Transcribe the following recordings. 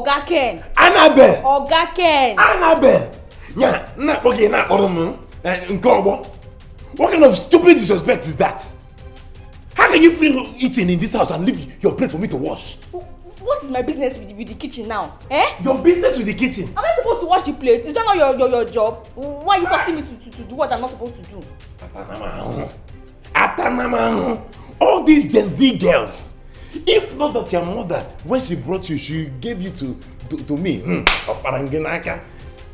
Oga Ken. Annabelle. Oga Ken. Annabelle. Yeah, okay, what kind of stupid disrespect is that? How can you feel eating in this house and leave your plate for me to wash? What is my business with the kitchen now? Eh? Your business with the kitchen? Am I supposed to wash the plates? Is that not your job? Why are you forcing me to do what I'm not supposed to do? Atanama. All these Gen Z girls. If not that your mother, when she brought you, she gave you to me.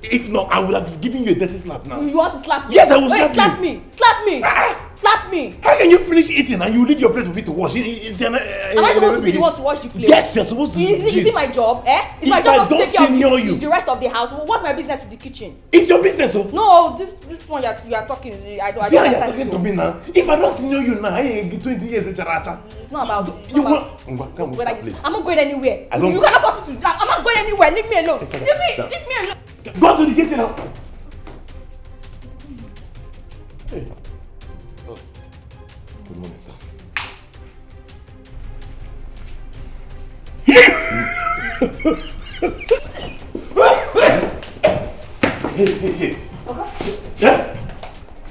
If not, I would have given you a dirty slap now. You want to slap me? Yes, I will slap you. Slap me. Slap me. Slap me. How can you finish eating and you leave your plate for me to wash? Am I supposed to be the one to wash the plate? Yes, you're supposed to. Is it my job? Eh? It's my job to take care of the rest of the house. What's my business with the kitchen? It's your business, oh. No, this one you are talking. I don't you're understand. Talking to me now. If I don't senior you now, I ain't 20 years. It's not about. I'm not going anywhere. You cannot force me to. I'm not going anywhere. Leave me alone. Leave me alone. Go to the kitchen now. Hey. Oh. Good morning, sir. Hey. Okay. Yeah?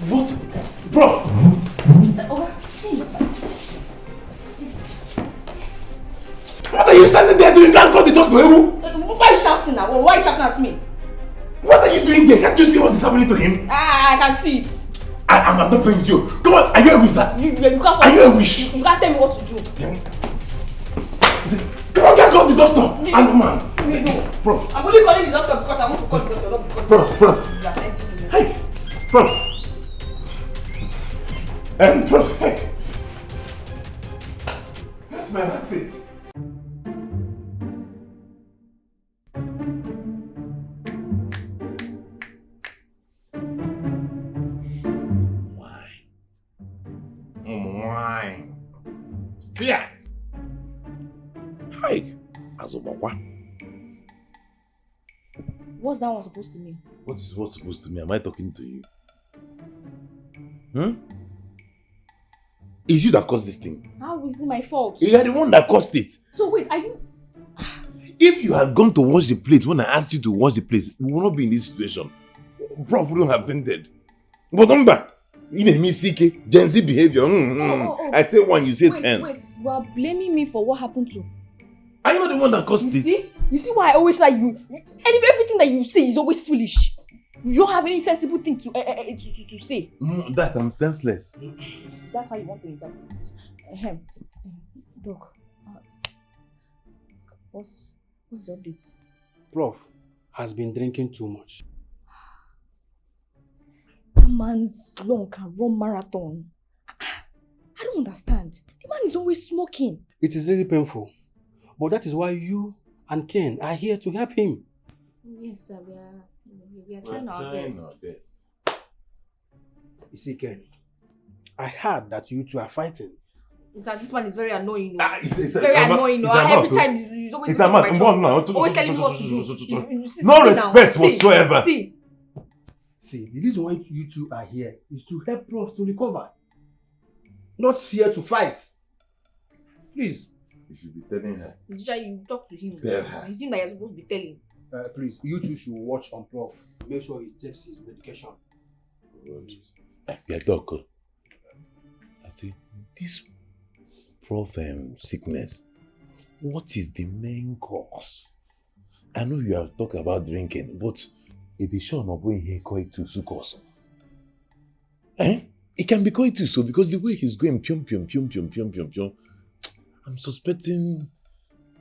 What? Bro! What are you standing there doing? Can't call the doctor, Ewu? Why are you shouting now? Why are you shouting at me? What are you doing there? Can't you see what is happening to him? I can see it. I'm not playing with you. Come on, are you a wizard? You can't. Are you a wish? You can't tell me what to do. Come on, can't call the doctor. And man. No. Prof. I'm only calling the doctor because I want to call the doctor. Not because Prof. Hey, Prof. Prof, hey. That's my last it. Fear! Hi! Azobakwa. What's that one supposed to mean? What is what supposed to mean? Am I talking to you? It's you that caused this thing. How is it my fault? You are the one that caused it. So wait, are you... If you had gone to wash the plates when I asked you to wash the plates, we would not be in this situation. Prof wouldn't have fainted. But remember, me CK, Gen Z behavior. I say 1, you say 10. Wait, you are blaming me for what happened to... Are you not the one that caused it? You see why I always like you? Everything that you say is always foolish. You don't have any sensible thing to say. That I'm senseless. That's how you want to interpret it. Doc, what's the update? Prof has been drinking too much. That man's lung can run marathon. I don't understand. The man is always smoking. It is really painful. But that is why you and Ken are here to help him. Yes, sir. We are trying our best. You see, Ken, I heard that you two are fighting. Sir, this man is very annoying. It's very annoying. Every time he's always telling me what to do. No respect whatsoever. See, the reason why you two are here is to help Prof to recover. Not here to fight. Please. You should be telling her. You talk to him. Tell her. You seem like you're supposed to be telling. Please, you two should watch on Prof. Make sure he takes his medication. Yeah, doctor. I say, this Prof sickness, what is the main cause? I know you have talked about drinking, but it is sure not going here coitus cause. It can be coitus, so because the way he's going pium. I'm suspecting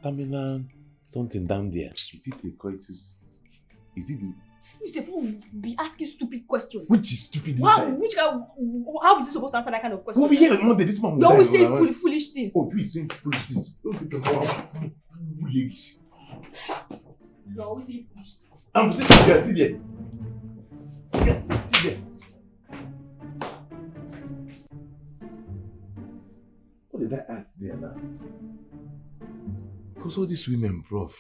terminal something down there. Is it a coitus? Is it the... You will be asking stupid questions. Which is stupid? How is he supposed to answer that kind of question? We'll be here on Monday. This man will you always say foolish things. Oh, you saying foolish things. Don't think about legs. You always say foolish things. I'm saying you are still there. Yes, you're still there. What did I ask there now? Because all these women, Prof,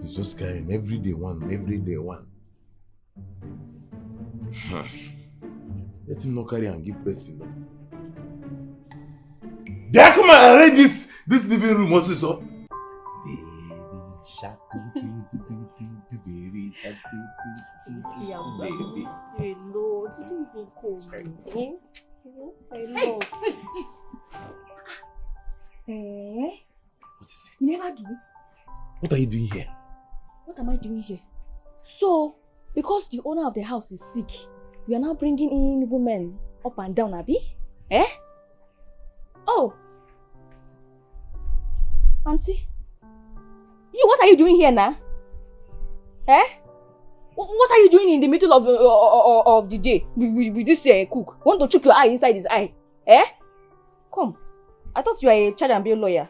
is just carrying every day one. Let him not carry and give person. Yeah, come on, arrange this living room also, so. Baby See, I'm still alone. You didn't even call me. Hey. What is it? You never do. What are you doing here? What am I doing here? So, because the owner of the house is sick, we are now bringing in women up and down, Abi? Eh? Oh. Auntie? What are you doing here now? Eh? What are you doing in the middle of the day with this cook? Want to chook your eye inside his eye? Eh? Come. I thought you were a charge and bail lawyer.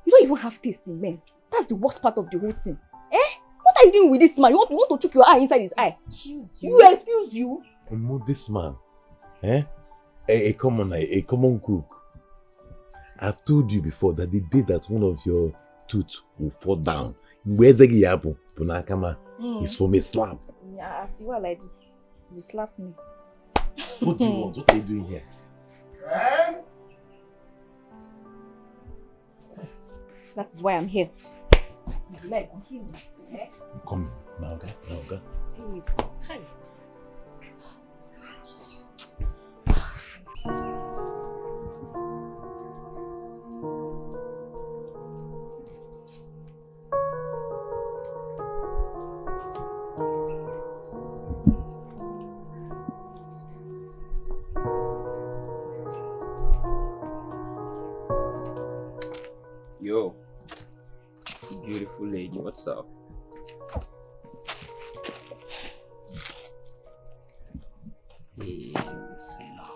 You don't even have taste in men. That's the worst part of the whole thing. Eh? What are you doing with this man? You want to chook your eye inside his eye? Excuse you. Excuse you? This man. Eh? A common cook. I've told you before that the day that one of your tooth will fall down, is for me slap. Yeah, as you are like this, you slap me. What do you want? What are you doing here? That is why I'm here. You like continue. Eh? Come now, okay? Hey. Yo, beautiful lady, what's up? Hey, listen now.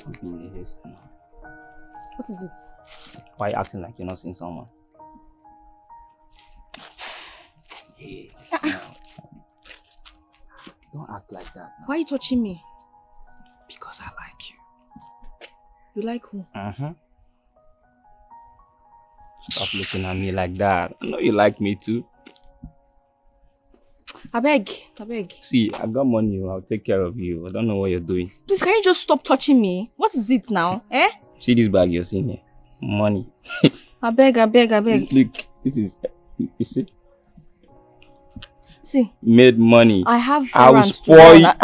I'm being hasty. What is it? Why are you acting like you're not seeing someone? Hey, listen now. Don't act like that now. Why are you touching me? Because I like you. You like who? Stop looking at me like that. I know you like me too. I beg. See, I got money. I'll take care of you. I don't know what you're doing. Please, can you just stop touching me? What is it now? Eh? See this bag you're seeing here? Money. I beg. Look, this is, you see? See. Made money. I have I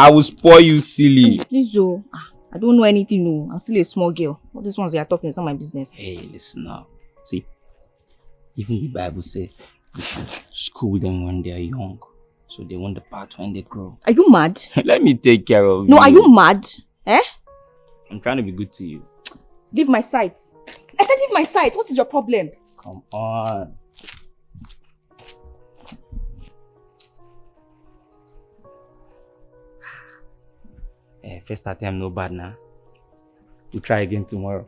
will spoil you silly. Please, oh. I don't know anything, no. I'm still a small girl. All these ones you are talking is not my business. Hey, listen now. See, even the Bible says we should school them when they are young, so they won't depart when they grow. Are you mad? Let me take care of you. No, are you mad? Eh? I'm trying to be good to you. Leave my sight. I said leave my sight. What is your problem? Come on. First attempt, no bad now. We'll try again tomorrow.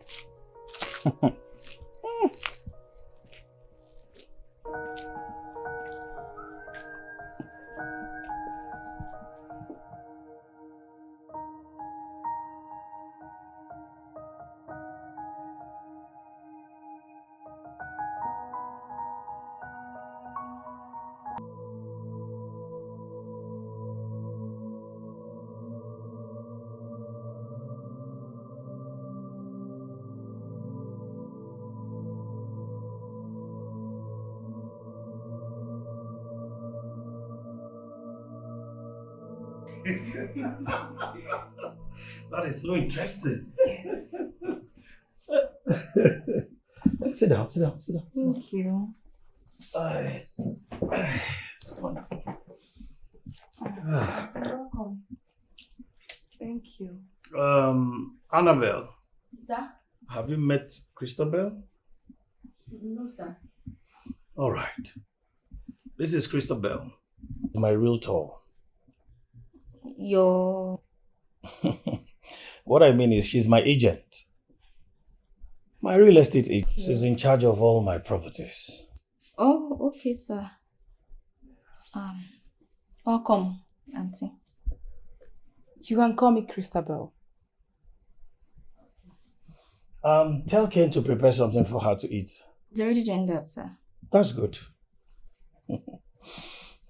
That is so interesting. Yes. Sit down. Thank you. It's wonderful. You're welcome. Thank you. Annabelle. Sir? Have you met Christabel? No, sir. All right. This is Christabel, my realtor. Your... What I mean is she's my agent. My real estate agent. She's in charge of all my properties. Oh, okay, sir. Welcome, Auntie. You can call me Christabel. Tell Ken to prepare something for her to eat. He's already doing that, sir. That's good.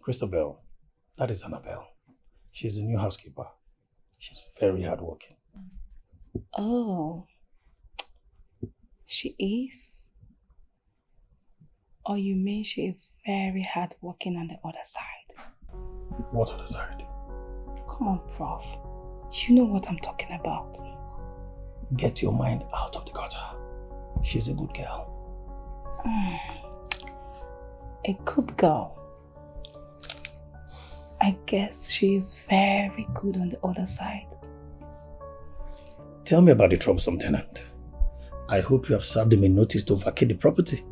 Christabel, that is Annabelle. She's a new housekeeper. She's very hardworking. Oh. She is? Or you mean she is very hardworking on the other side? What other side? Come on, Prof. You know what I'm talking about. Get your mind out of the gutter. She's a good girl. A good girl. I guess she is very good on the other side. Tell me about the troublesome tenant. I hope you have served him a notice to vacate the property.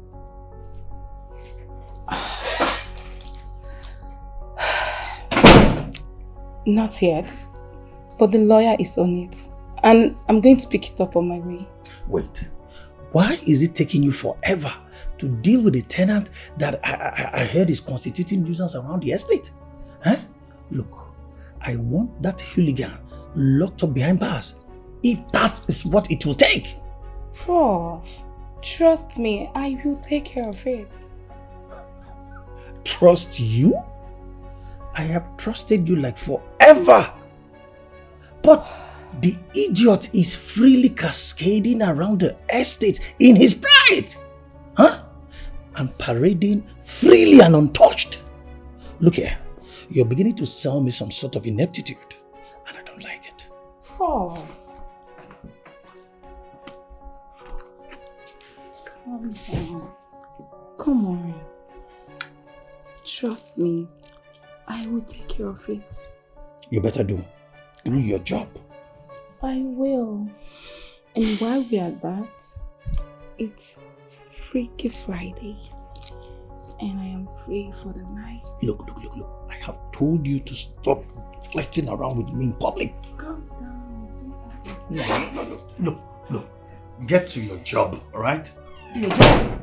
Not yet, but the lawyer is on it, and I'm going to pick it up on my way. Wait, why is it taking you forever to deal with a tenant that I heard is constituting nuisance around the estate? Huh? Look, I want that hooligan locked up behind bars, if that is what it will take. Prof, trust me, I will take care of it. Trust you? I have trusted you like forever. But the idiot is freely cascading around the estate in his pride. Huh? And parading freely and untouched. Look here, you're beginning to sell me some sort of ineptitude. And I don't like it. Prof. Calm down. Come on. Trust me. I will take care of it. You better do your job. I will. And while we are at that, it's Freaky Friday. And I am free for the night. Look. I have told you to stop flirting around with me in public. Calm down. No. Look. Get to your job, alright? Do your job.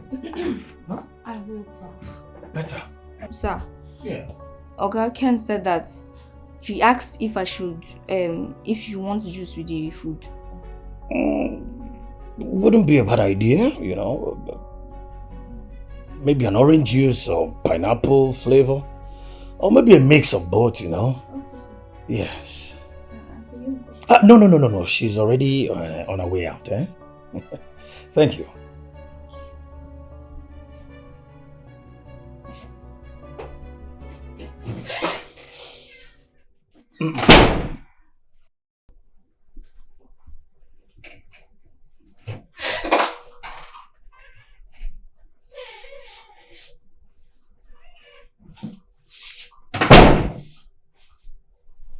Huh? I will, Prof. Better. Sir. Yeah. Oga Ken said that he asked if I should, if you want juice with the food. Wouldn't be a bad idea, you know. Maybe an orange juice or pineapple flavor. Or maybe a mix of both, you know. Okay, sir. Yes. You No. She's already on her way out, eh? Thank you.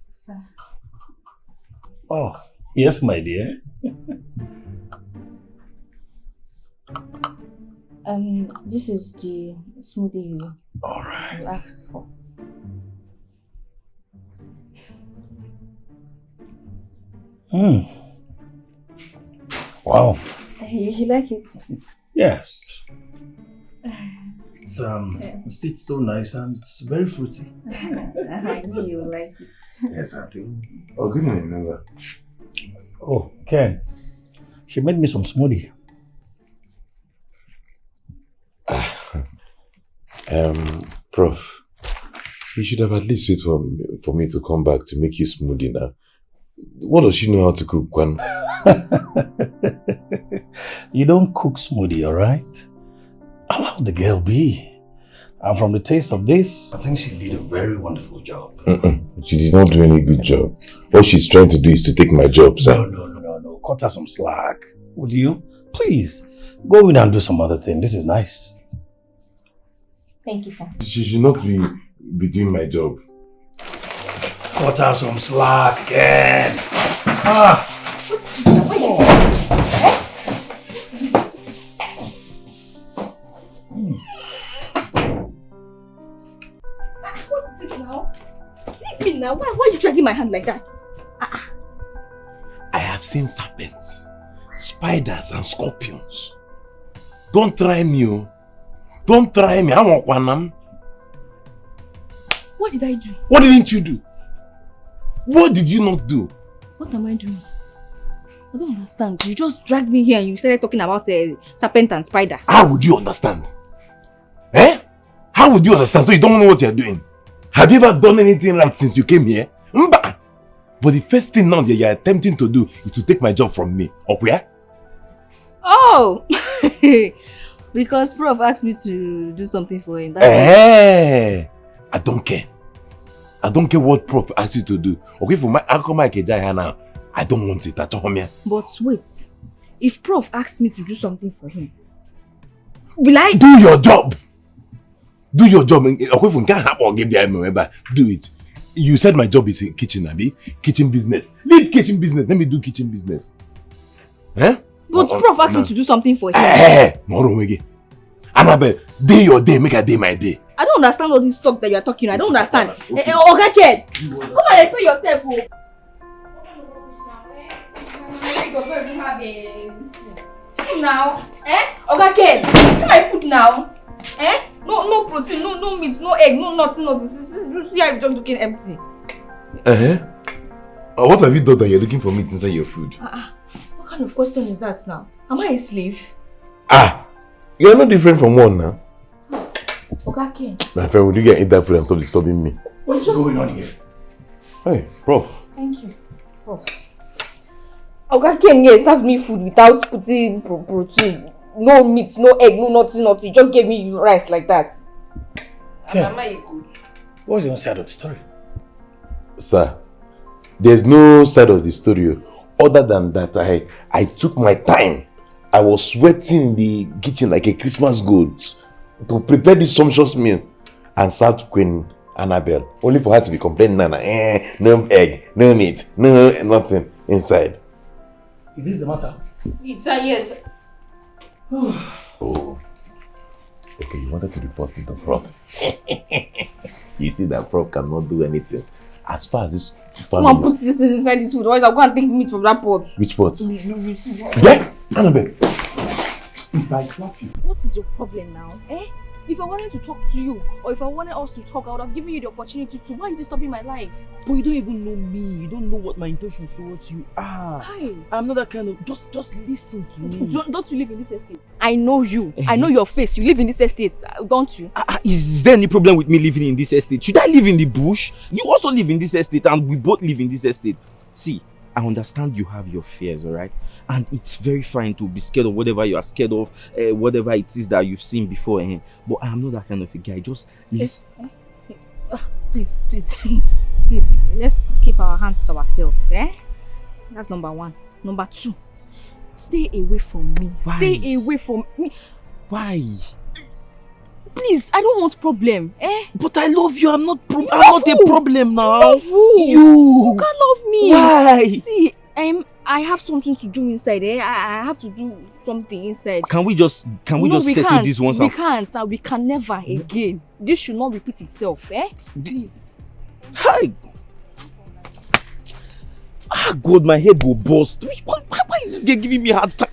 Sir. Oh, yes, my dear. This is the smoothie you asked for. Wow. You like it? Yes. It's so nice and it's very fruity. I knew you like it. Yes, I do. Oh, good evening, remember. Oh, Ken. She made me some smoothie. Prof, you should have at least waited for me to come back to make you smoothie now. What does she know how to cook, Kwan? You don't cook smoothie, alright? Allow the girl be. And from the taste of this, I think she did a very wonderful job. She did not do any good job. What she's trying to do is to take my job, sir. No. Cut her some slack. Would you? Please, go in and do some other thing. This is nice. Thank you, sir. She should not be doing my job. Cut her some slack again. What's this? Why you What's this now? Leave me now. Why are you dragging my hand like that? I have seen serpents, spiders and scorpions. Don't try me, oh. Don't try me. I want one. What did I do? What didn't you do? What did you not do? What am I doing? I don't understand. You just dragged me here and you started talking about a serpent and spider. How would you understand? Eh? How would you understand? So you don't know what you're doing? Have you ever done anything right since you came here? Mba! But the first thing now that you're attempting to do is to take my job from me. Or where? Oh! Because Prof asked me to do something for him. I don't care. I don't care what Prof asked you to do. Okay, for my uncle Mike now, I don't want it at home. But wait, if Prof asks me to do something for him, will I do your job? Do your job. Okay, if you can't help or give the do it. You said my job is in kitchen, Abi. Kitchen business. Leave kitchen business. Let me do kitchen business. Eh? But Prof asked me to do something for him. Annabelle, day your day, make a day my day. I don't understand all this talk that you are talking. I don't understand. Okay, Ken, come and explain yourself. Food now, Okay, Ken, see my food now. No protein, no meat, no egg, no nothing. See how you're just looking empty. What have you done that you're looking for meat inside your food? What kind of question is that now? Am I a slave? You're not different from one now. Okay, Ken. My friend, would you get eat that food and stop disturbing me? What's going on here? Hey, Prof. Thank you, Prof. Okay, Ken, yes, served me food without putting protein. No meat, no egg, no nothing. Just gave me rice like that. Yeah. Am I good? What's your side of the story? Sir, there's no side of the story other than that I took my time. I was sweating in the kitchen like a Christmas goat to prepare this sumptuous meal and serve Queen Annabelle, only for her to be complaining, no egg, no meat, no nothing inside. Is this the matter? It's a yes. Oh. Okay, you wanted to report me to Prof. You see that Prof cannot do anything. As far as this family... Come on, put this inside this food, otherwise I'll go and take meat from that pot. Which pot? Yeah, Annabelle. If I slap you. What is your problem now? If I wanted to talk to you, or if I wanted us to talk, I would have given you the opportunity to. Why are you disturbing my life? But you don't even know me. You don't know what my intentions towards you are. Hi. I'm not that kind of... Just listen to me. Don't you live in this estate? I know you. I know your face. You live in this estate, don't you? Is there any problem with me living in this estate? Should I live in the bush? You also live in this estate and we both live in this estate. See, I understand you have your fears, alright? And it's very fine to be scared of whatever you are scared of, whatever it is that you've seen before. But I am not that kind of a guy. Just listen. Please, let's keep our hands to ourselves, That's number one. Number two, stay away from me. Why? Stay away from me. Why? Please, I don't want problem, But I love you. I'm not a problem now. Love who? You can't love me. Why? See, I have something to do inside, I have to do something inside. Can we just settle this once? We can't. We can never again. This should not repeat itself, Please. Hi. God, my head will burst. Why is this guy giving me a hard time?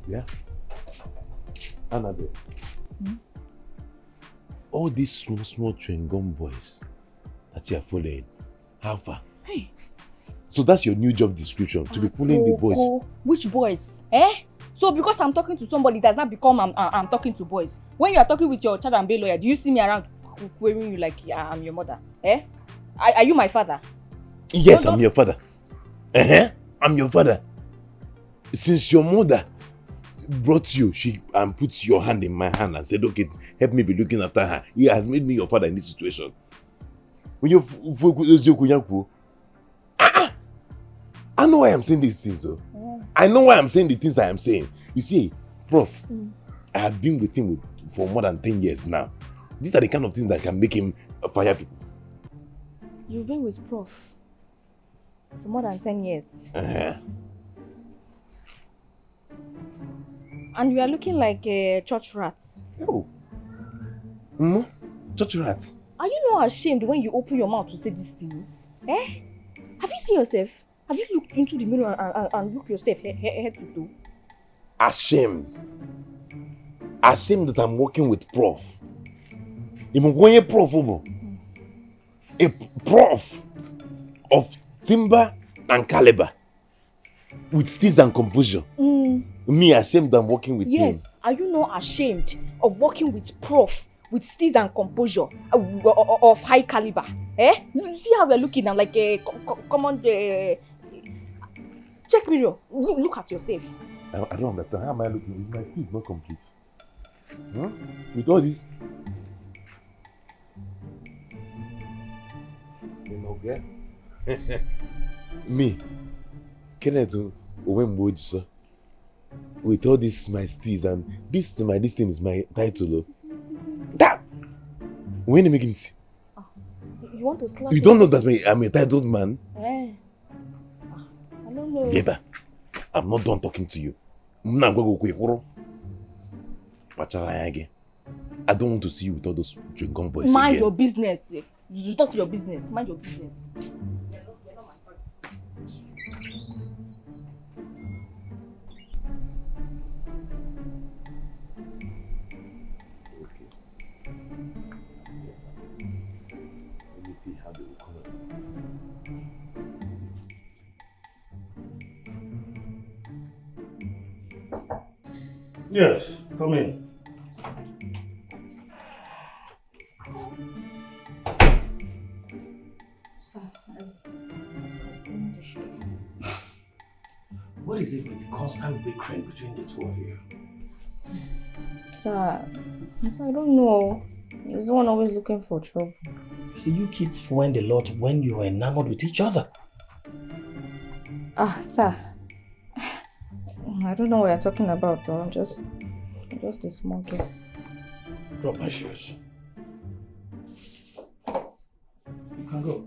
Yeah. Annabelle. All these small chewing gum boys that you are following, how far? Hey. So that's your new job description, to be following the boys. Which boys? So because I'm talking to somebody, does not become I'm talking to boys. When you are talking with your child and bail lawyer, do you see me around querying you like I'm your mother? Are you my father? Yes, I'm your father. I'm your father. Since your mother brought you, she put your hand in my hand and said, okay, help me be looking after her. He has made me your father in this situation. When you I know why I'm saying these things, though. I know why I'm saying the things I am saying. You see, Prof, I have been with him for more than 10 years now. These are the kind of things that can make him fire people. You've been with Prof for more than 10 years. And you are looking like a church rat. Oh. Church rat? Are you not ashamed when you open your mouth to say these things? Have you seen yourself? Have you looked into the mirror and looked yourself head to toe? Ashamed. Ashamed that I'm working with Prof. Even when you're Prof, a Prof of timber and caliber with steez and composure. Me ashamed I'm working with him? Yes. Are you not ashamed of working with prof with steez and composure of high caliber? Eh? You see how we're looking? I'm like a common. Check mirror. Look at yourself. I don't understand. How am I looking? My feet is not complete. Huh? With all this. Okay. Me, Kenneth, sir. With all this my steez and this thing is my title. That when you make him see. You want to slap? You don't know that I'm a titled man? I don't know. Yeba, I'm not done talking to you. I don't want to see you with all those drink-on boys again. Mind your business. You talk to your business. Mind your business. You're not my friend. Okay. Let me see how they will come out. Yes, come in. Sir, What is it with the constant bickering between the two of you? Sir, I don't know. He's the one always looking for trouble. See, you kids find a lot when you are enamored with each other. Sir. I don't know what you're talking about though. I'm just a small girl. Drop my shoes. You can go.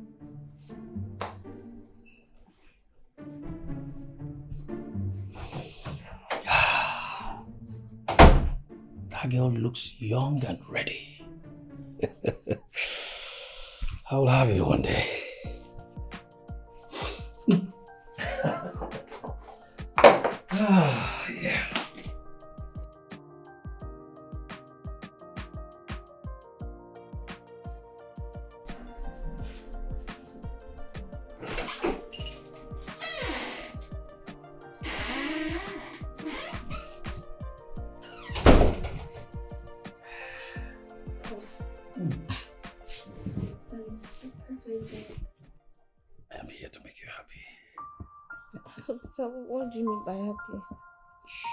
That girl looks young and ready. I'll have you one day. Yeah. I'm here to make you happy. So what do you mean by happy? Shh,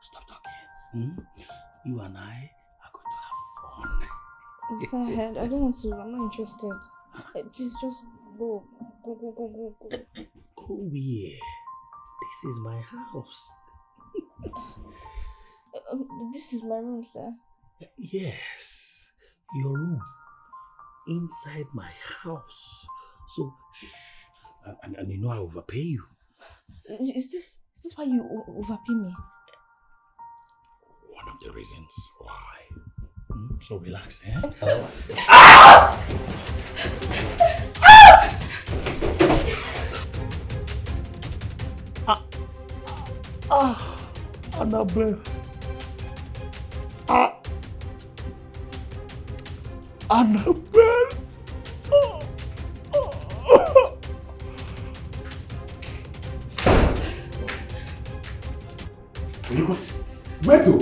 stop talking. You and I are going to have fun. Sir, I don't want to. I'm not interested. Please just go. Go. Go where? This is my house. This is my room, sir. Yes, your room. Inside my house. So, and you know I overpay you. Is this why you overpay me? One of the reasons why. So relax, eh? Annabelle. Annabelle.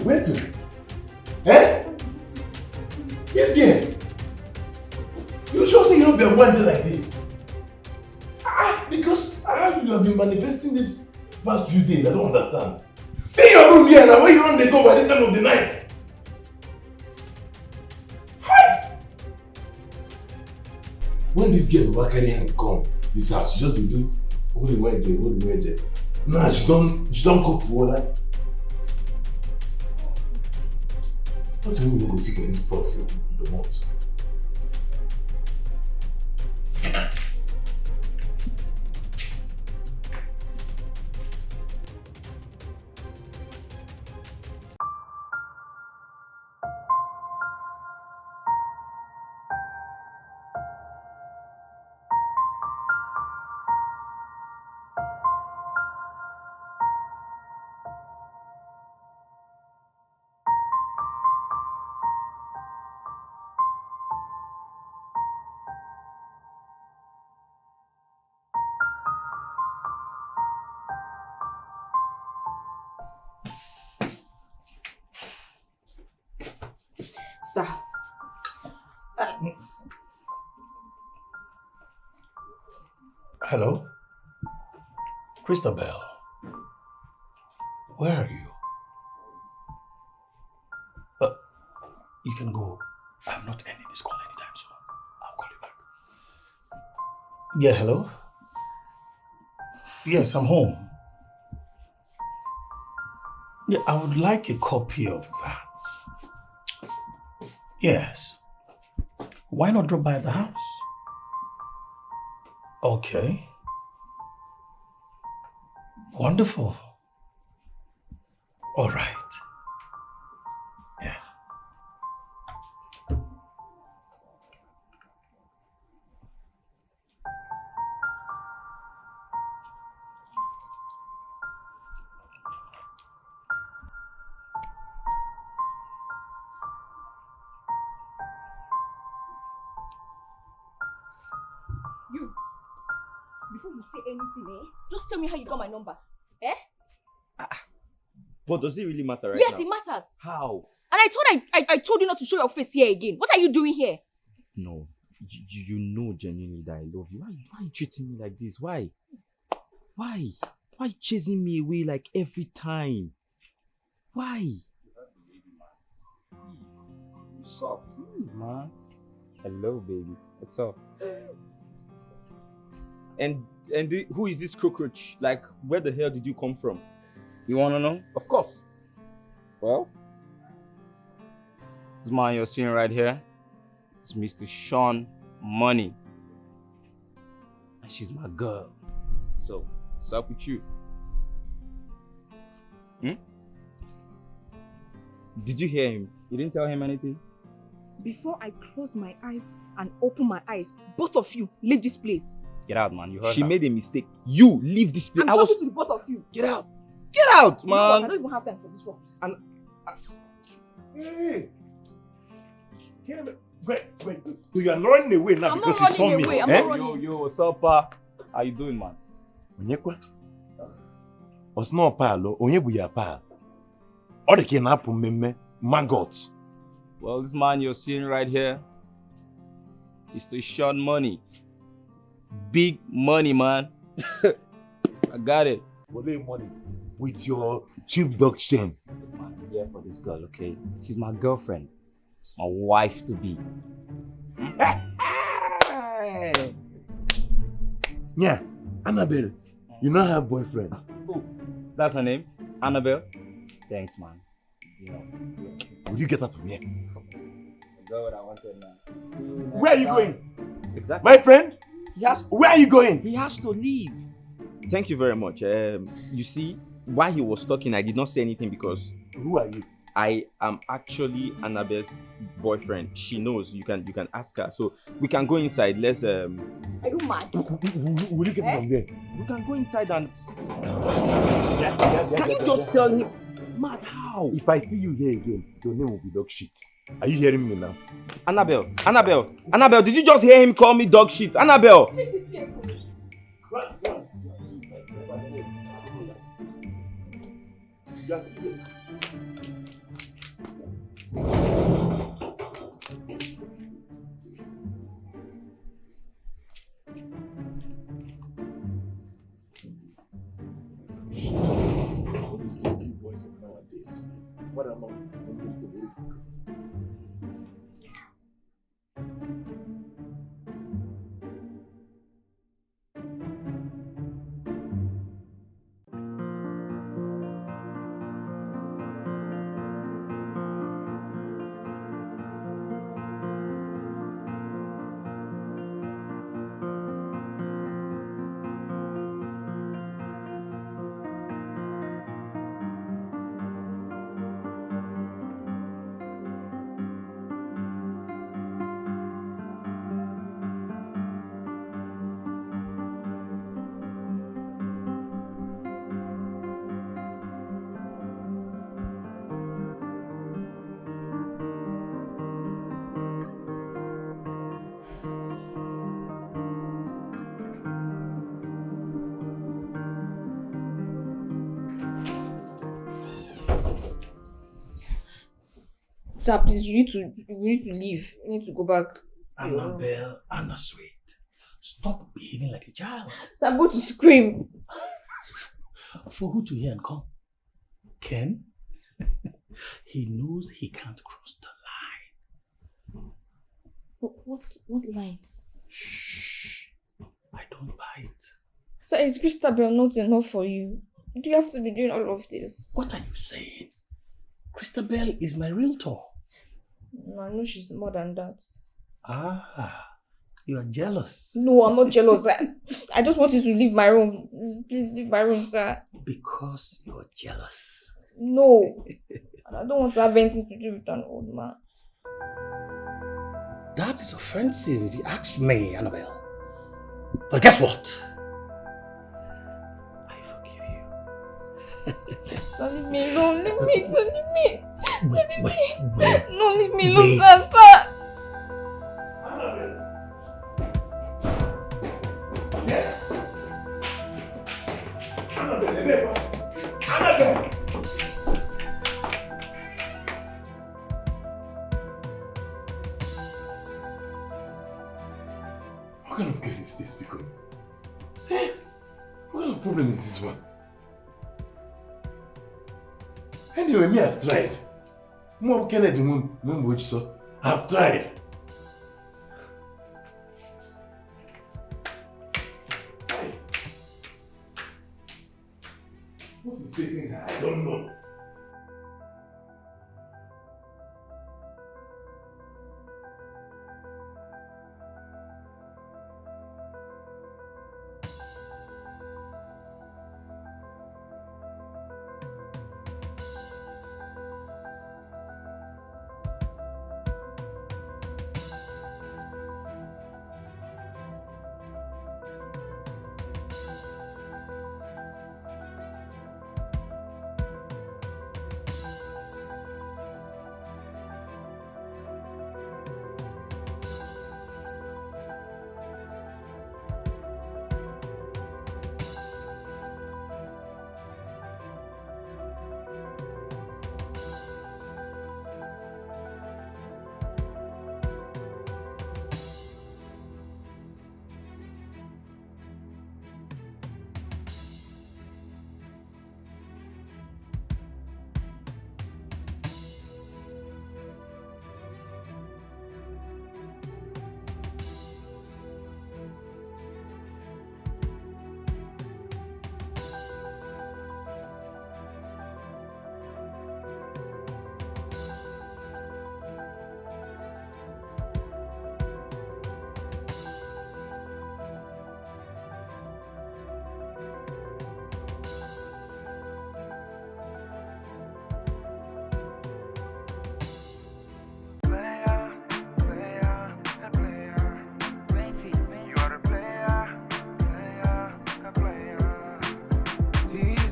Where to? Eh? Yes, girl. You sure say you don't be a one like this? Because how you have been manifesting this past few days, I don't understand. See your room here now, where you run the door by this time of the night. Hi! When this girl will carry him come this house, she just do what the wedge. Nah, she don't cook for water. What's the way we go see for this perfume in the month? Sir. Hello? Christabel. Where are you? You can go. I'm not ending this call anytime soon. I'll call you back. Yeah, hello? Yes, I'm home. Yeah, I would like a copy of that. Yes. Why not drop by the house? Okay. Wonderful. All right. Yeah. You, before you say anything, just tell me how you got my number. Eh? But does it really matter right Yes, now? it matters. How? And I thought I told you not to show your face here again. What are you doing here? No, you know genuinely that I love you. Why are you treating me like this? Why? Why are you chasing me away like every time? Why? What's up, man? Hello, baby. What's up? And who is this cockroach? Like, where the hell did you come from? You wanna know? Of course. Well, this man you're seeing right here is Mr. Sean Money. And she's my girl. So, what's up with you? Did you hear him? You didn't tell him anything? Before I close my eyes and open my eyes, both of you leave this place. Get out, man. You heard She her. made a mistake. You leave this place. I'm talking to the both of you. Get out. Get out, You know what? I man. don't even have time for this one. And Hey! Wait. So you are running away now I'm because not you saw running me. away. I'm eh? not running. Yo, what's up, pa? How you doing, man? Onyekwa? Osno palo, onye bu ya pa. Ọ dị ka ị na-apụ mmemme maggot. Well, this man you're seeing right here is Mr. Sean Money. Big money, man. I got it. Wole money with your cheap dog chain. Man, I'm here for this girl, okay? She's my girlfriend. My wife to be. Yeah, Annabelle, you now have boyfriend. Oh, that's her name? Annabelle? Thanks, man. You know, Will you get out from here? the girl that I wanted now. Where are you going? exactly. My friend? Yes. Where are you going? He has to leave. Thank you very much. You see, while he was talking, I did not say anything because Who are you? I am actually Annabelle's boyfriend. She knows. You can ask her. So we can go inside. Let's Are you mad? Will you get Eh? from there? we can go inside and sit. Yeah, Can you just tell him? Mad how? If I see you here again, your name will be dog shit. Are you hearing me now? Annabelle, did you just hear him call me dog shit? Annabelle! Leave this place for me. What am I? Sir, please, you need to leave. You need to go back. Annabelle, Anna sweet. Stop behaving like a child. Sir, I'm going to scream. For who to hear and come? Ken? He knows he can't cross the line. What line? I don't bite. Sir, is Christabel not enough for you? Do you have to be doing all of this? What are you saying? Christabel is my realtor. No, I know she's more than that. Ah, you are jealous. No, I'm not jealous. I just want you to leave my room. Please leave my room, sir. Because you're jealous. No. I don't want to have anything to do with an old man. That is offensive if you ask me, Annabelle. But guess what? I forgive you. Sir, leave me alone. Leave me. Sir, leave me. Wait. No, leave me alone, sir. Annabelle. Yeah. Annabelle. What kind of girl is this, Biko? Eh? What kind of problem is this one? Anyway, me, I've tried. More Kennedy, I've tried. What is this in here? I don't know.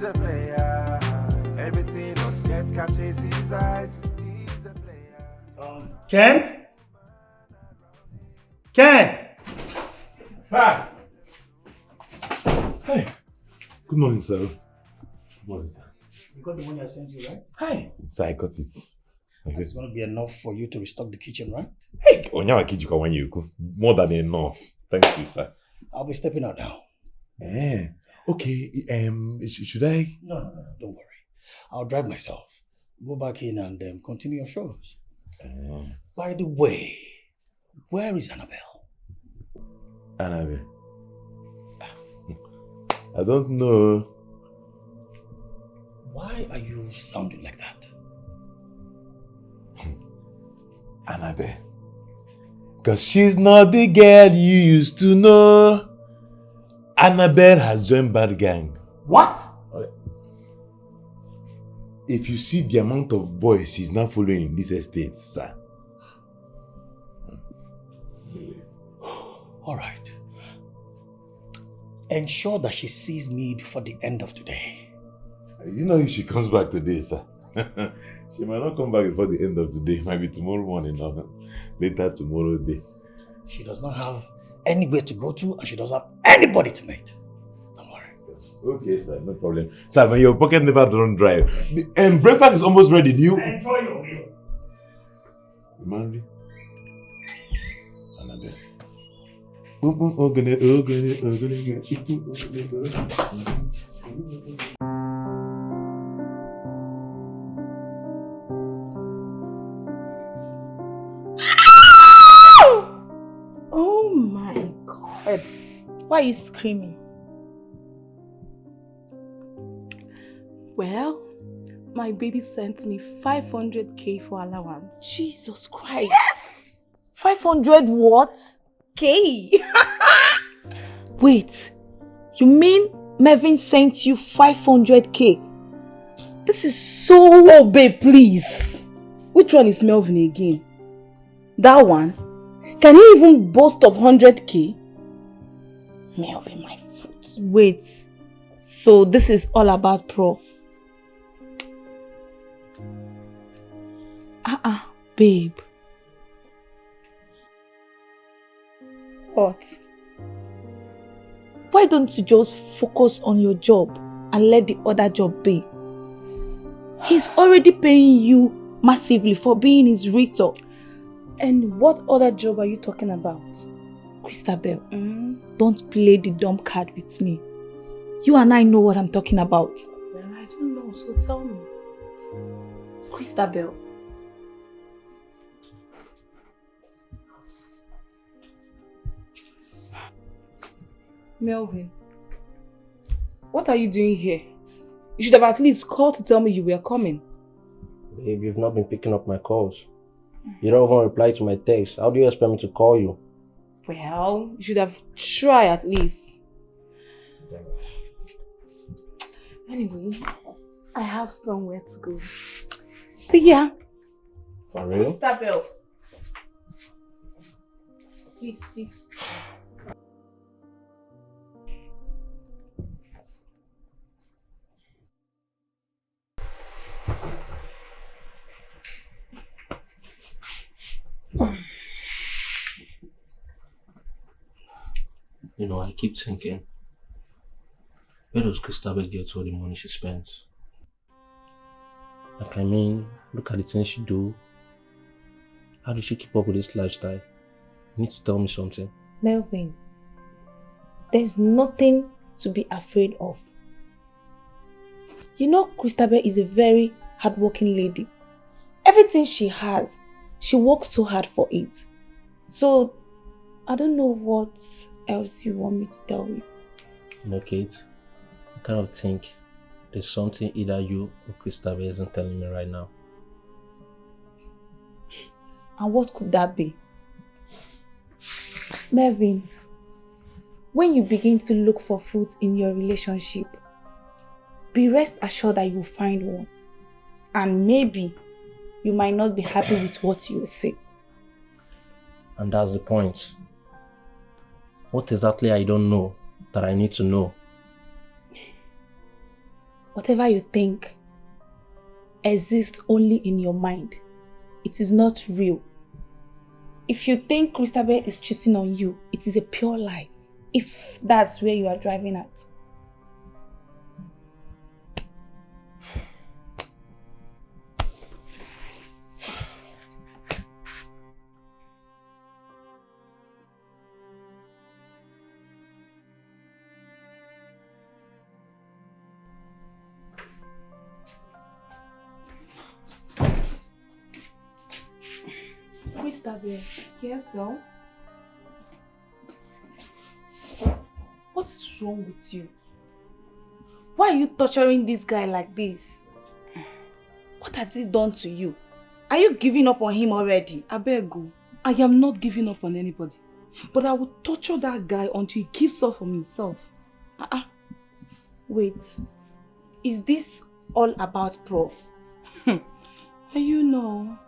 a player. Everything on Skits catches his eyes. He's a player. Ken? Ken? Sir! Hey. Good morning, sir. Good morning, sir. You got the money I sent you, right? Hi. Sir, I got it. It's going to be enough for you to restock the kitchen, right? Hey, more than enough. Thank you, sir. I'll be stepping out now. Okay, should I? No, don't worry. I'll drive myself. Go back in and continue your shows. By the way, where is Annabelle? Annabelle? I don't know. Why are you sounding like that? Annabelle. Because she's not the girl you used to know. Annabelle has joined Bad Gang. What? If you see the amount of boys she's now following in this estate, sir. Alright. Ensure that she sees me before the end of today. You know if she comes back today, sir. She might not come back before the end of today. It might be tomorrow morning or later tomorrow day. She does not have anywhere to go to and she doesn't have anybody to meet. Don't worry. Okay, sir, no problem. Sir, when your pocket never run dry. Breakfast is almost ready. Do you? Enjoy your meal. Marry. Annabelle. Oh my God. Why are you screaming? Well, my baby sent me 500k for allowance. Jesus Christ. Yes! 500 what? K? Wait, you mean Mervin sent you 500k? This is so... Oh babe, please. Which one is Melvin again? That one? Can he even boast of 100k? Melvin, my foot. Wait, so this is all about Prof? Babe. What? Why don't you just focus on your job and let the other job pay? He's already paying you massively for being his rector. And what other job are you talking about? Christabel, don't play the dumb card with me. You and I know what I'm talking about. Well, I don't know, so tell me. Christabel. Melvin, what are you doing here? You should have at least called to tell me you were coming. Babe, you've not been picking up my calls. You don't even reply to my text. How do you expect me to call you? Well, you should have tried at least. Anyway, I have somewhere to go. See ya. For real? Christabel. Please sit. You know, I keep thinking, where does Christabel get all the money she spends? Like, I mean, look at the things she do. How does she keep up with this lifestyle? You need to tell me something. Melvin, there's nothing to be afraid of. You know, Christabel is a very hardworking lady. Everything she has, she works so hard for it. So, I don't know what else you want me to tell you. You know, Kate, I kind of think there's something either you or Christabel isn't telling me right now. And what could that be? Melvin, when you begin to look for fruits in your relationship, be rest assured that you will find one. And maybe you might not be happy with what you will say. And that's the point. What exactly I don't know that I need to know? Whatever you think exists only in your mind. It is not real. If you think Christabel is cheating on you, it is a pure lie. If that's where you are driving at. Christabel, yes, girl? What's wrong with you? Why are you torturing this guy like this? What has he done to you? Are you giving up on him already? I beg you, I am not giving up on anybody. But I will torture that guy until he gives up on himself. Wait, is this all about Prof? You know.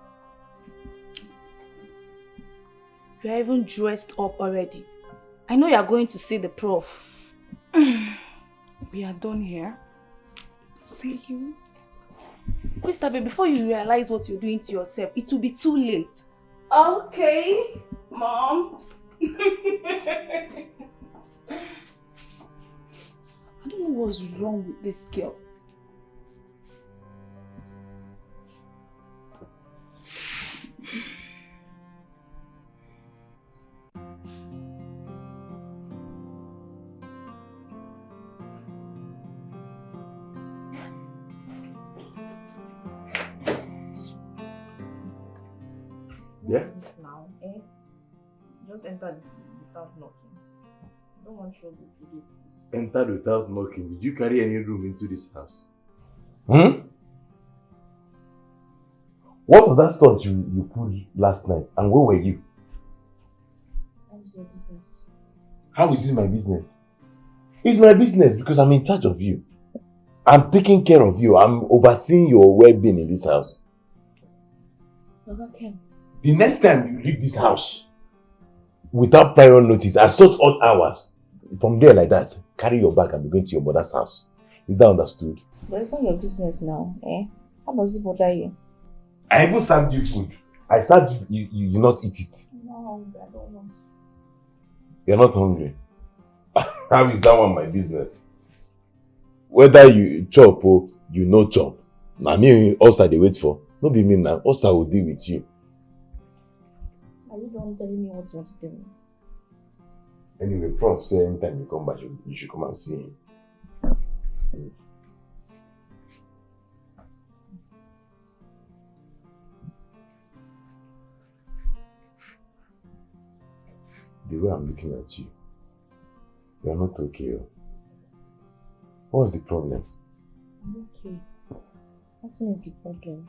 You are even dressed up already. I know you are going to see the Prof. We are done here. See you. Christabel, before you realize what you're doing to yourself, it will be too late. Okay, Mom. I don't know what's wrong with this girl. Yeah? This is now, eh? Just enter without knocking. I don't want trouble today, please. Entered without knocking. Did you carry any room into this house? What was that stunt you pulled last night? And where were you? How's your business? How is it my business? It's my business because I'm in charge of you. I'm taking care of you. I'm overseeing your well-being in this house. Okay. The next time you leave this house without prior notice at such odd hours, from there like that, carry your bag and be going to your mother's house. Is that understood? But it's not your business now, eh? How does it bother you? I even served you food. I served you, you not eat it. I'm not hungry, I don't want. You're not hungry. How is that one my business? Whether you chop or you no chop. Now me also they wait for. No be me now. Also will deal with you. Are you the one telling me what you want to tell me? Anyway, Prof say anytime you come back, you should come and see him. The way I'm looking at you, you're not okay. What's the problem? I'm okay. What is the problem?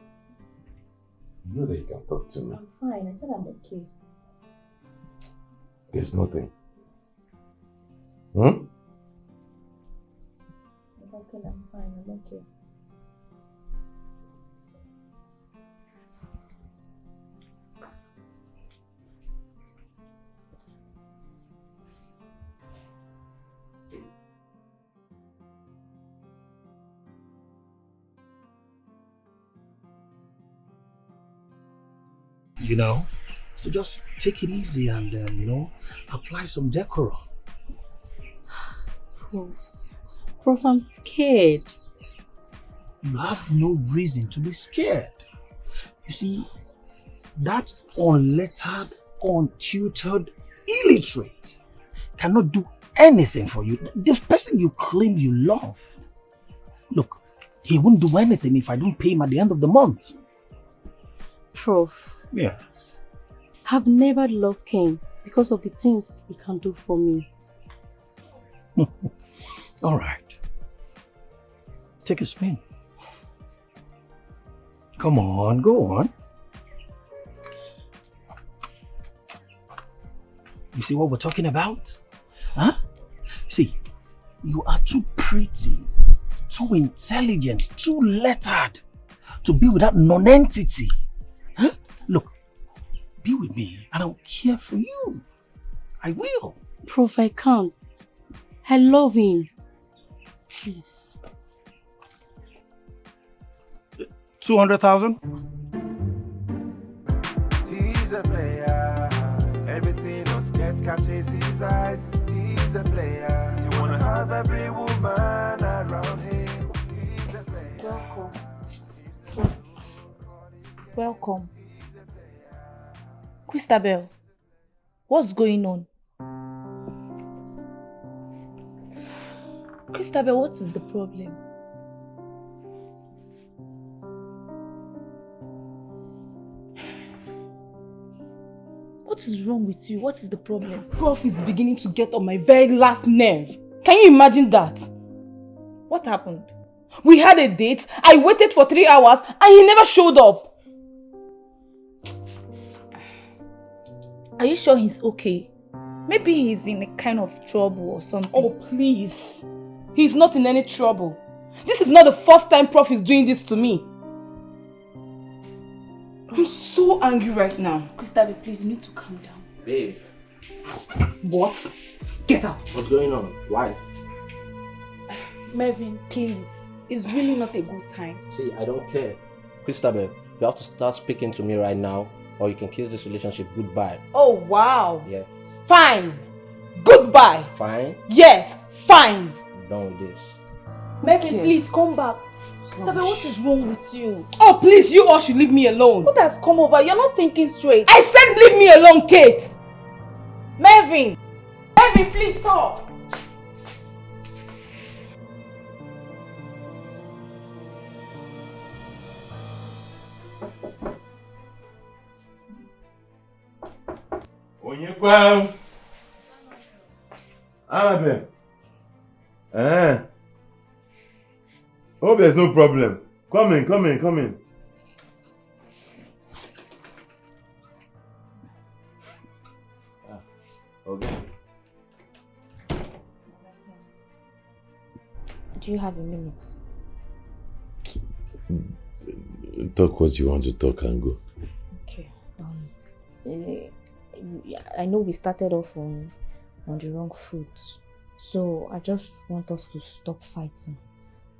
You know that you can talk to me. I'm fine. I said I'm okay. There's nothing. I'm okay. I'm fine. I'm okay. You know, so just take it easy and, apply some decorum. Prof, I'm scared. You have no reason to be scared. You see, that unlettered, untutored, illiterate cannot do anything for you. The person you claim you love, look, he won't do anything if I don't pay him at the end of the month. Prof, Yes. I've never loved Ken because of the things he can do for me. All right. Take a spin. Come on, go on. You see what we're talking about? Huh? See, you are too pretty, too intelligent, too lettered to be with that non-entity. Huh? Look, be with me and I'll care for you. I will. Prof, I can't. I love him. Please. 200,000? He's a player. Everything on Skits catches his eyes. He's a player. You wanna have every woman around him. He's a player. Welcome. Christabel, what's going on? Christabel, what is the problem? What is wrong with you? What is the problem? Prof is beginning to get on my very last nerve. Can you imagine that? What happened? We had a date, I waited for 3 hours and he never showed up. Are you sure he's okay? Maybe he's in a kind of trouble or something. Oh, please. He's not in any trouble. This is not the first time Prof is doing this to me. I'm so angry right now. Christabel, please, you need to calm down. Babe, What? Get out. what's going on? Why? Mervyn, please. It's really not a good time. See, I don't care. Christabel, you have to start speaking to me right now, or you can kiss this relationship goodbye. Oh, wow. Yeah. Fine. Goodbye. Fine? Yes, fine. I'm done with this. Mervyn, cares? please, come back. Christabel, what is wrong with you? Oh, please, you all should leave me alone. What has come over? You're not thinking straight. I said leave me alone, Kate. Mervyn! Mervyn, please stop! Annabelle. Hope there's no problem. Come in. Okay. Do you have a minute? Talk what you want to talk and go. Okay. I know we started off on the wrong foot, so I just want us to stop fighting.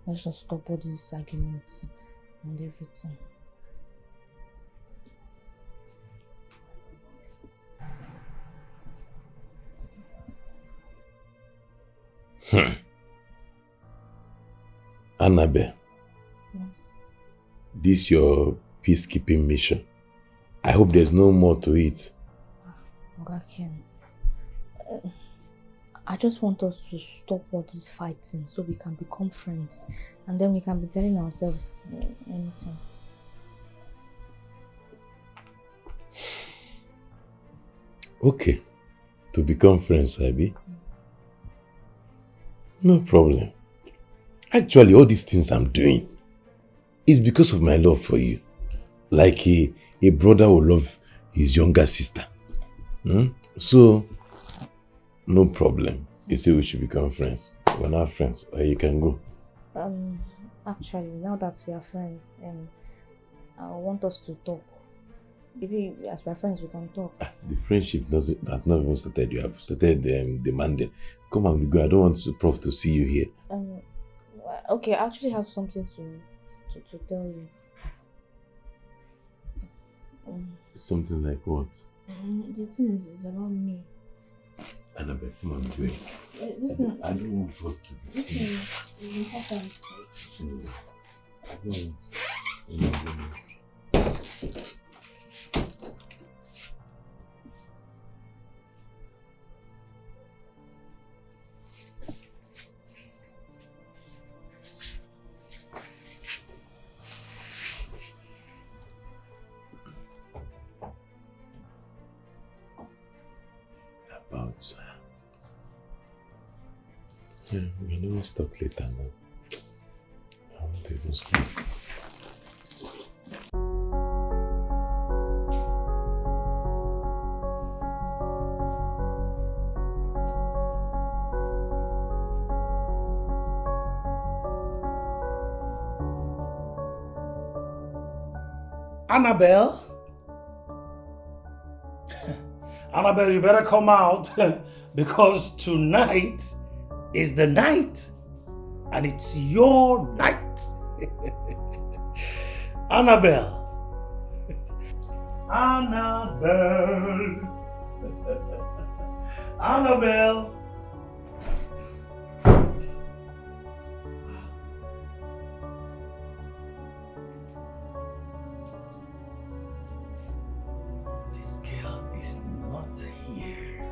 Let's just stop all these arguments and everything. Annabelle, Yes. this your peacekeeping mission. I hope there's no more to it. Oga Ken, I just want us to stop all this fighting so we can become friends, and then we can be telling ourselves anything. Okay, to become friends, Abi. No problem. Actually, all these things I'm doing is because of my love for you. Like a brother will love his younger sister. So, no problem. You say we should become friends. We're not friends. Or you can go. Actually, now that we are friends, I want us to talk. Maybe as we're friends, we can talk. The friendship has not even started. You have started demanding. Come on, we go. I don't want Prof to see you here. Okay, I actually have something to tell you. Something like what? The thing is about me. Annabelle, come on, go. Listen, I don't want Prof to this see you. is important. I don't want. Yeah, we can always talk later now. I won't even sleep. Annabelle? Annabelle, you better come out because tonight is the night and it's your night. Annabelle. Annabelle. Annabelle. This girl is not here.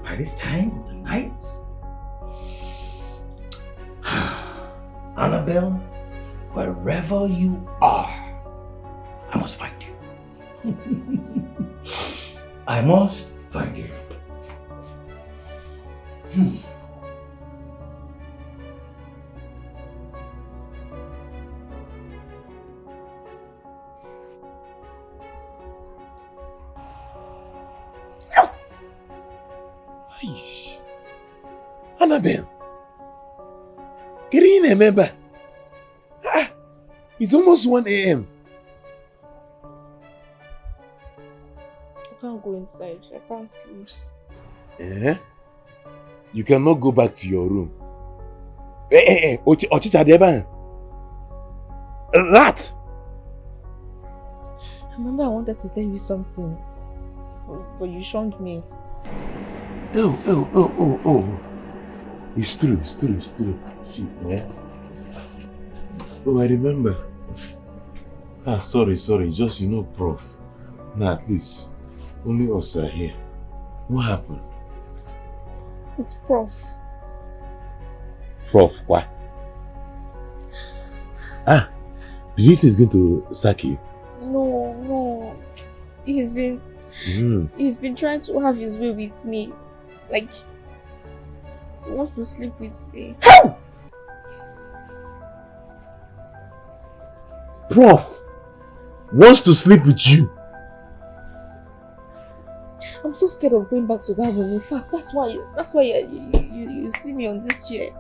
By this time of the night, Annabelle, wherever you are, I must find you. I must find you. Annabelle, get in, remember? It's almost 1 a.m. I can't go inside. I can't see. You cannot go back to your room. Ochicha Deba. Rat! I remember I wanted to tell you something, but you shunned me. Oh. It's true. Shit, man. Oh, I remember. Sorry. Just, Prof. Now, at least, only us are here. What happened? It's Prof. Prof, what? Did he say he's going to sack you? No. He's been He's been trying to have his way with me. Like, he wants to sleep with me. Prof wants to sleep with you. I'm so scared of going back to that room. In fact, that's why you see me on this chair.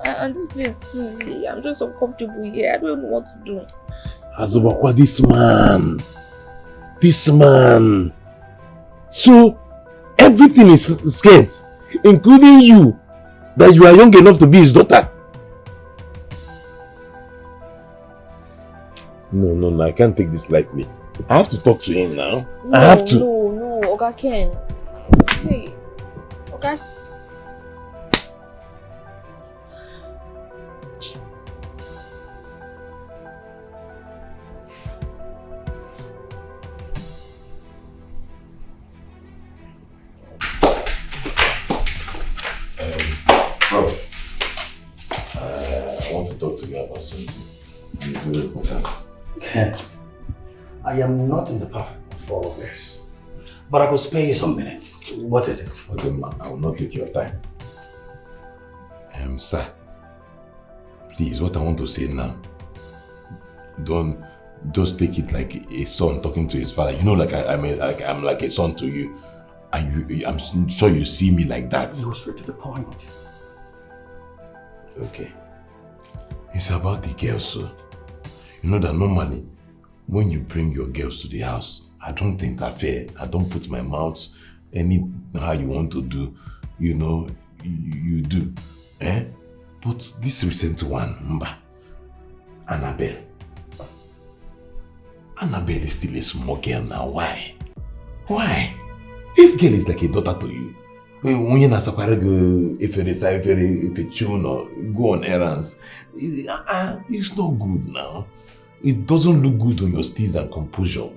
And this place too, really, I'm just uncomfortable here. I don't know what to do. Azubakwa, this man. So everything is scared, including you, that you are young enough to be his daughter. No, I can't take this lightly. I have to talk to him now. I have to. No, Oga Ken. Hey, Oga. I want to talk to you about something. It's very important. I am not in the perfect mood for all of this. But I could spare you some minutes. What is it? Okay, ma, I will not take your time. Sir, please, what I want to say now, don't just take it like a son talking to his father. You know, like I'm like a son to you. And I'm sure you see me like that. Go straight to the point. Okay. It's about the girls, so you know that normally when you bring your girls to the house, I don't think that's fair. I don't put my mouth how you want to do, you know, you do. But this recent one, Annabelle is still a small girl now. Why? This girl is like a daughter to you. When you're not if go on errands, it's not good now. It doesn't look good on your steez and composure.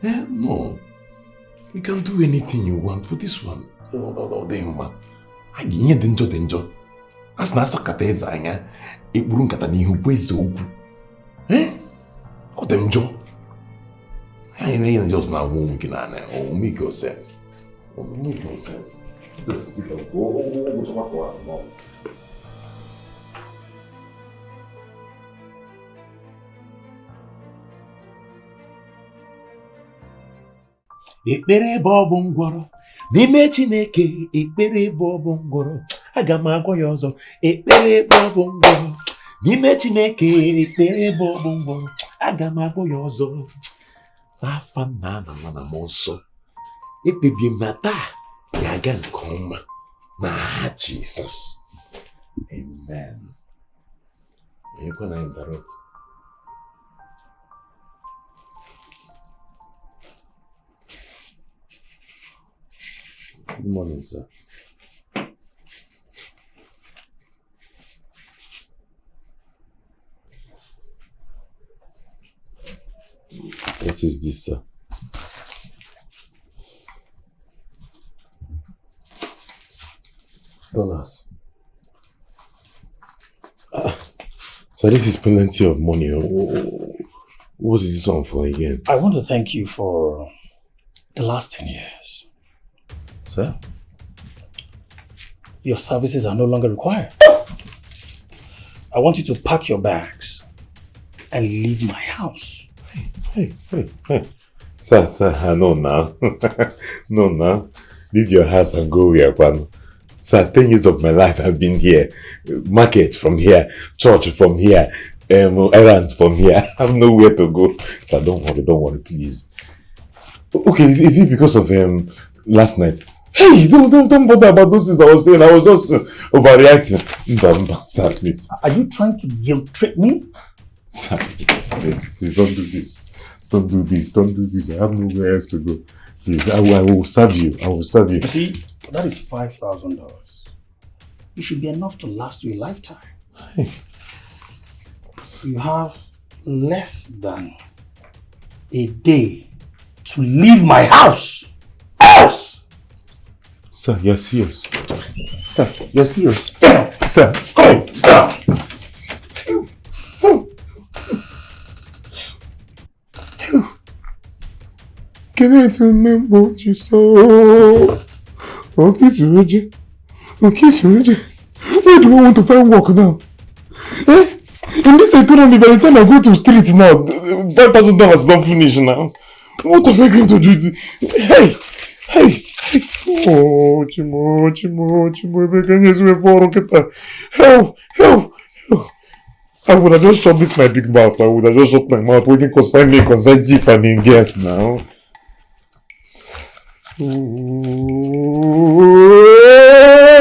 No. You can do anything you want, but this one, danger. As na so kata eza anya, ekpuru nkata n'ihu bụ eze okwu. Ọ dị njọ. Anyị na just na wo nwoke na ana, o make your sense. Just sit down. Go to my. Ekpere ebe ọ bụ ngwọrọ n'ime Chineke, ekpere ebe ọ bụ ngwọrọ, aga m agwọ ya ọzọ. Ekpere ebe ọ bụ ngwọrọ n'ime Chineke, ekpere ebe ọ bụ ngwọrọ, aga m agwọ ya ọzọ. Afa nna na nwa na mmụọ nsọ, ekpebie m na taa ga-aga nke ọma n'aha Jizọs. Amen. Ekwe na interrupt. Good morning, sir. What is this, sir? $. So this is plenty of money. What is this one for again? I want to thank you for the last 10 years. Sir? Your services are no longer required. I want you to pack your bags and leave my house. Hey. Sir, no now. No now. Leave your house and go where, Kwano. Sir, 10 years of my life I've been here. Market from here, church from here, errands from here. I have nowhere to go. Sir, don't worry, please. Okay, is it because of last night? Hey, don't bother about those things I was saying. I was just overreacting. Sir, please. Are you trying to guilt trip me? Sir, please don't do this. Don't do this. I have nowhere else to go. Please, I will serve you. You see, that is $5,000. It should be enough to last you a lifetime. Hey. You have less than a day to leave my house. Else! Sir, you're serious. Sir, you're serious. Sir, go! cannot remember what you saw. Okay, Sureje. Okay, Sureje. Why do I want to find work now? Eh? In this economy, by the time I go to street now, $5,000 don't finish now. What am I going to do? Hey! Oh, Chimo, if I can just wait for Roketa. Help! I would have just shut this my big mouth. I would have just shut my mouth, waiting concern me, concern Chief and in guess now.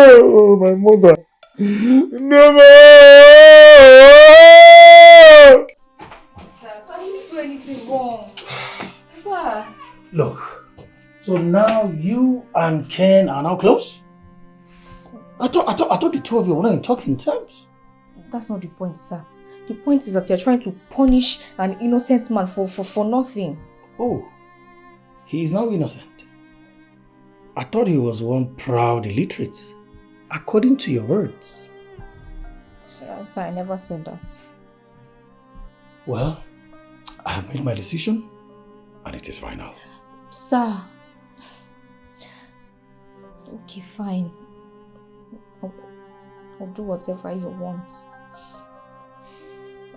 Oh, my mother. No! Sir, I didn't do anything wrong. Sir. Look, so now you and Ken are now close? I thought the two of you were not talking terms. That's not the point, sir. The point is that you're trying to punish an innocent man for nothing. Oh, he is now innocent. I thought he was one proud illiterate, according to your words. Sir, I never said that. Well, I have made my decision, and it is final. Sir. Okay, fine. I'll do whatever you want.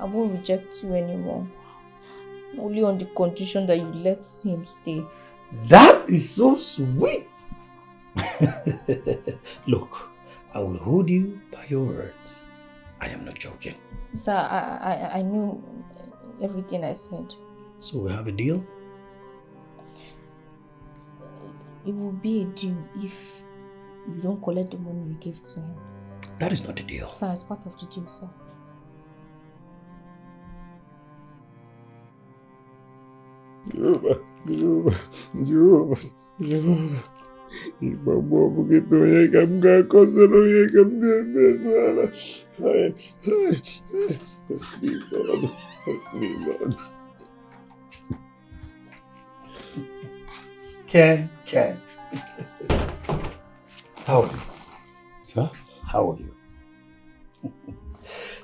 I won't reject you anymore. Only on the condition that you let him stay. That is so sweet! Look, I will hold you by your words. I am not joking. Sir, I knew everything I said. So we have a deal? It will be a deal if you don't collect the money you gave to him. That is not a deal. Sir, it's part of the deal, sir. Ken. How are you? Sir? How are you?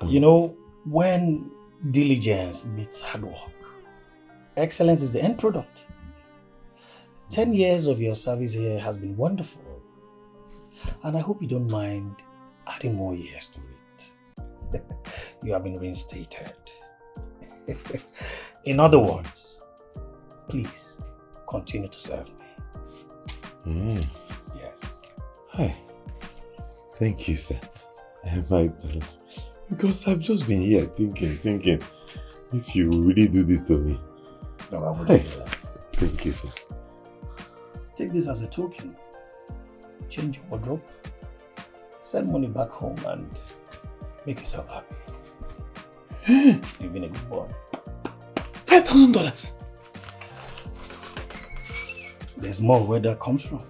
You know, when diligence meets hard work, excellence is the end product. 10 years of your service here has been wonderful. And I hope you don't mind adding more years to it. You have been reinstated. In other words, please continue to serve me. Yes. Hi. Thank you, sir. Because I've just been here thinking, if you really do this to me. No, I wouldn't do that. Thank you, sir. Take this as a token. Change your wardrobe. Send money back home and make yourself happy. You've been a good boy. $5,000. There's more where that comes from.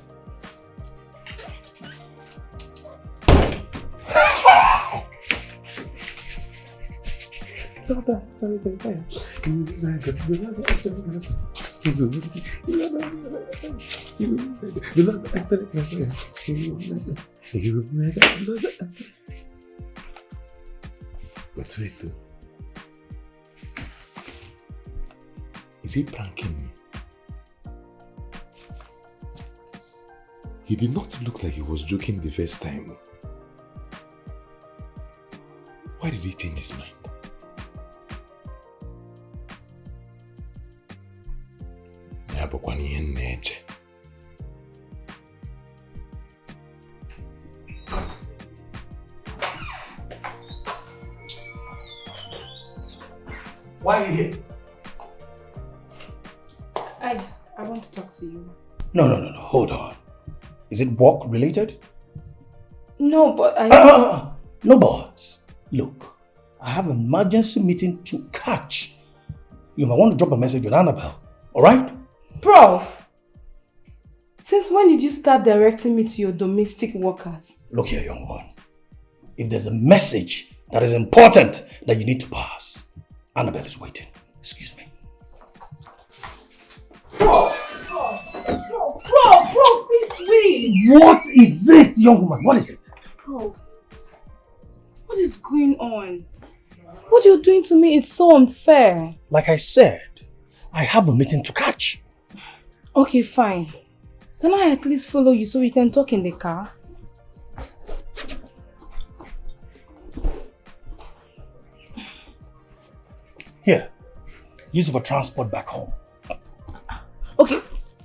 But wait though. Is he pranking me? He did not look like he was joking the first time. Why did he change his mind? Why are you here? I want to talk to you. No. Hold on. Is it work related? No, but No buts. Look, I have an emergency meeting to catch. You might want to drop a message with Annabelle, alright? Prof, since when did you start directing me to your domestic workers? Look here, young one. If there's a message that is important that you need to pass, Annabelle is waiting. Excuse me. Prof, please wait. What is it, young woman? What is it? Prof, what is going on? What you're doing to me is so unfair. Like I said, I have a meeting to catch. Okay, fine. Can I at least follow you so we can talk in the car? Here, use for transport back home. Okay,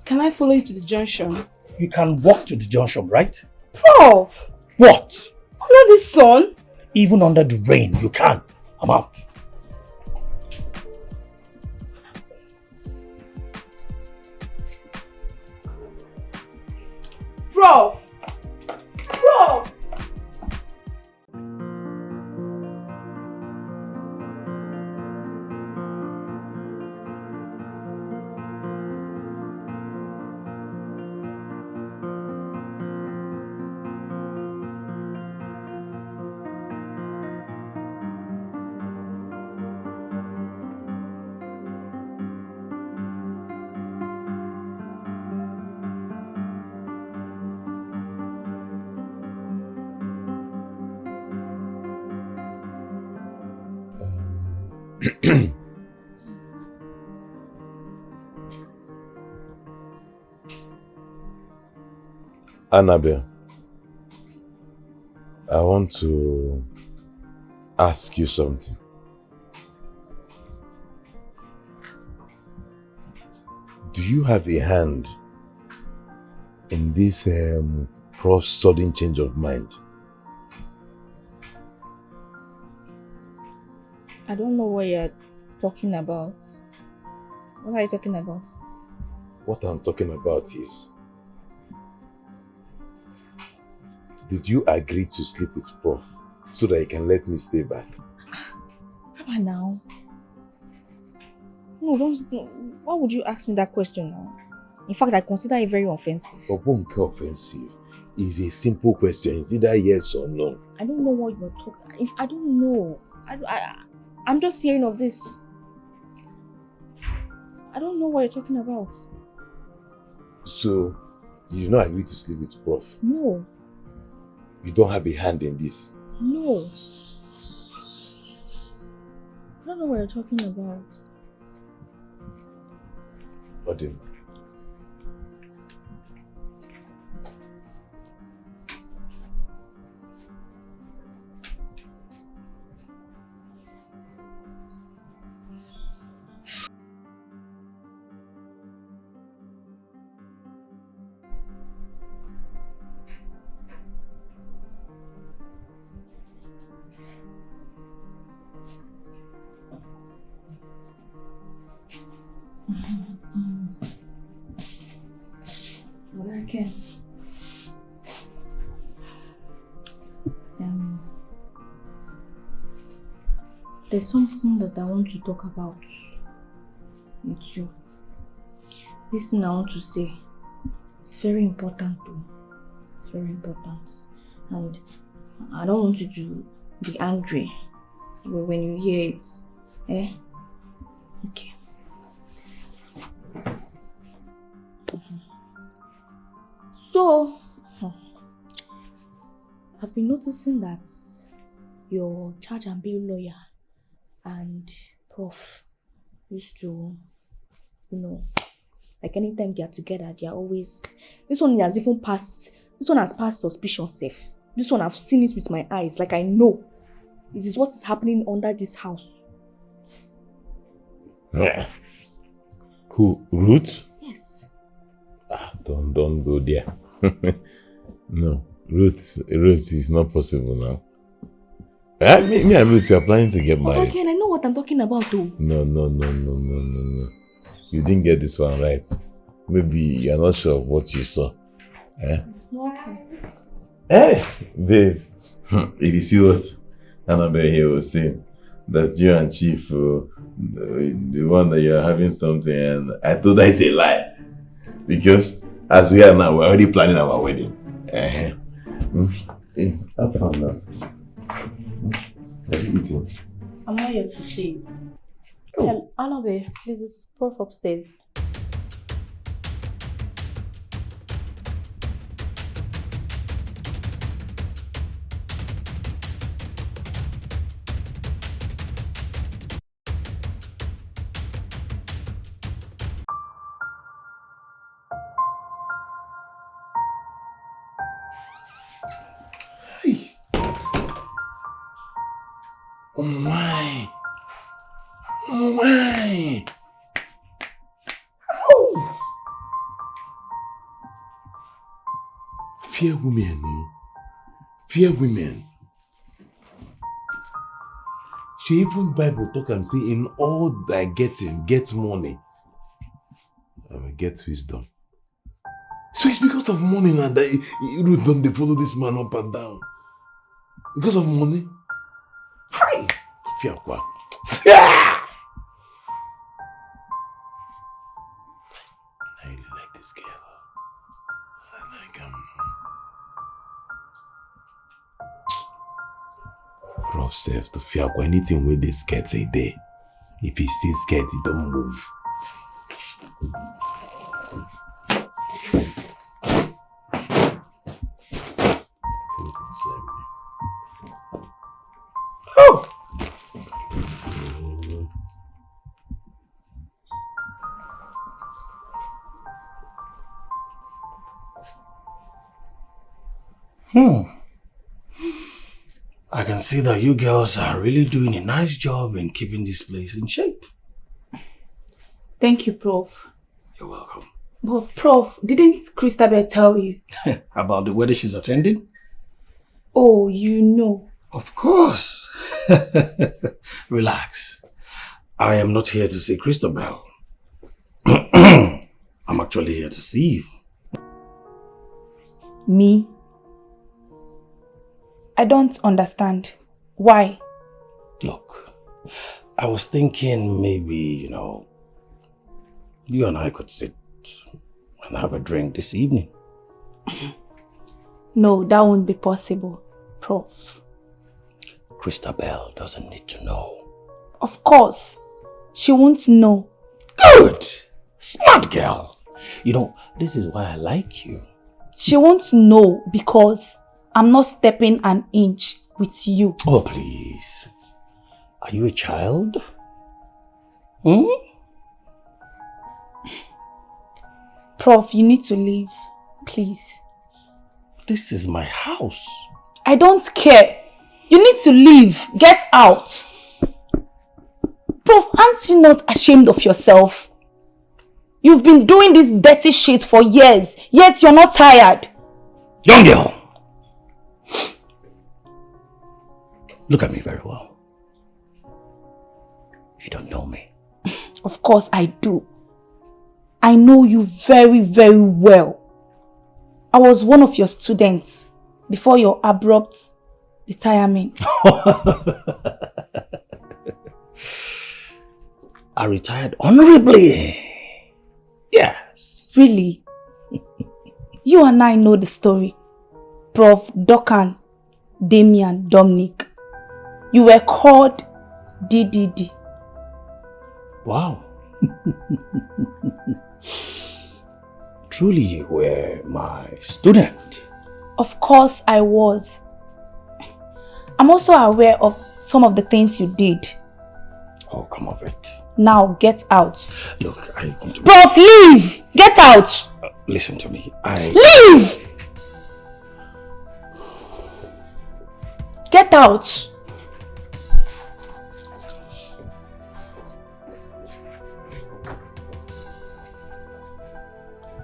can I follow you to the junction? You can walk to the junction, right? Prof! What? Under the sun? Even under the rain, you can. I'm out. Prof! Prof! Annabelle, I want to ask you something. Do you have a hand in this Prof's sudden change of mind? I don't know what you're talking about. What are you talking about? What I'm talking about is, did you agree to sleep with Prof so that he can let me stay back? How about now? No, don't. Why would you ask me that question now? In fact, I consider it very offensive. But won't be offensive. It's a simple question. It's either yes or no. I don't know what you're talking. I don't know. I'm just hearing of this. I don't know what you're talking about. So, you did not agree to sleep with Prof? No. You don't have a hand in this? No. I don't know what you're talking about. Odin. Okay. There's something that I want to talk about with you. This thing I want to say, it's very important too. It's very important. And I don't want you to be angry when you hear it. Eh? Okay. So, I've been noticing that your charge and bill lawyer and Prof used to, like anytime they are together, they are always, this one has passed suspicion safe. This one I've seen it with my eyes, like I know. This is what is happening under this house. Yeah. Who? Ruth? Yes. Don't go there. No, Ruth is not possible now. Me and Ruth, we are planning to get married. Okay, and I know what I'm talking about too. No. You didn't get this one right. Maybe you're not sure of what you saw. Okay. Hey, babe. If you see what Annabelle here was saying, that you and Chief, the one that you're having something, and I told her it's a lie. Because as we are now, we're already planning our wedding. Have fun now. Have you eaten? I'm not here to see. Annabelle, please, it's Prof upstairs. Why? Why? Fear women, no? Fear women. She even Bible talk and say, in all thy getting, get money. I will get wisdom. So it's because of money now that you don't they follow this man up and down. Because of money? Hi! Fear what? Fear! I really like this girl. I like him. Prof says to fear anything with this skirt a day. If he sees skirt, he don't move. Oh! I can see that you girls are really doing a nice job in keeping this place in shape. Thank you, Prof. You're welcome. But Prof, didn't Christabel tell you? About the wedding she's attending? Oh, you know. Of course. Relax. I am not here to see Christabel. I'm actually here to see you. Me? I don't understand. Why? Look, I was thinking maybe, you and I could sit and have a drink this evening. No, that won't be possible, Prof. Christabel doesn't need to know. Of course. She won't know. Good! Smart girl. This is why I like you. She won't know because I'm not stepping an inch with you. Oh, please. Are you a child? Prof, you need to leave. Please. This is my house. I don't care. You need to leave. Get out. Prof, aren't you not ashamed of yourself? You've been doing this dirty shit for years, yet you're not tired. Young girl. Look at me very well. You don't know me. Of course I do. I know you very, very well. I was one of your students before your abrupt retirement. I retired honorably. Yes. Really? You and I know the story. Prof. Dokan, Damian, Dominic. You were called DDD. Wow. Truly you were my student. Of course I was. I'm also aware of some of the things you did. Oh, come off it. Now get out. Look, I want to... Prof, leave! Get out! Listen to me. Leave! Get out!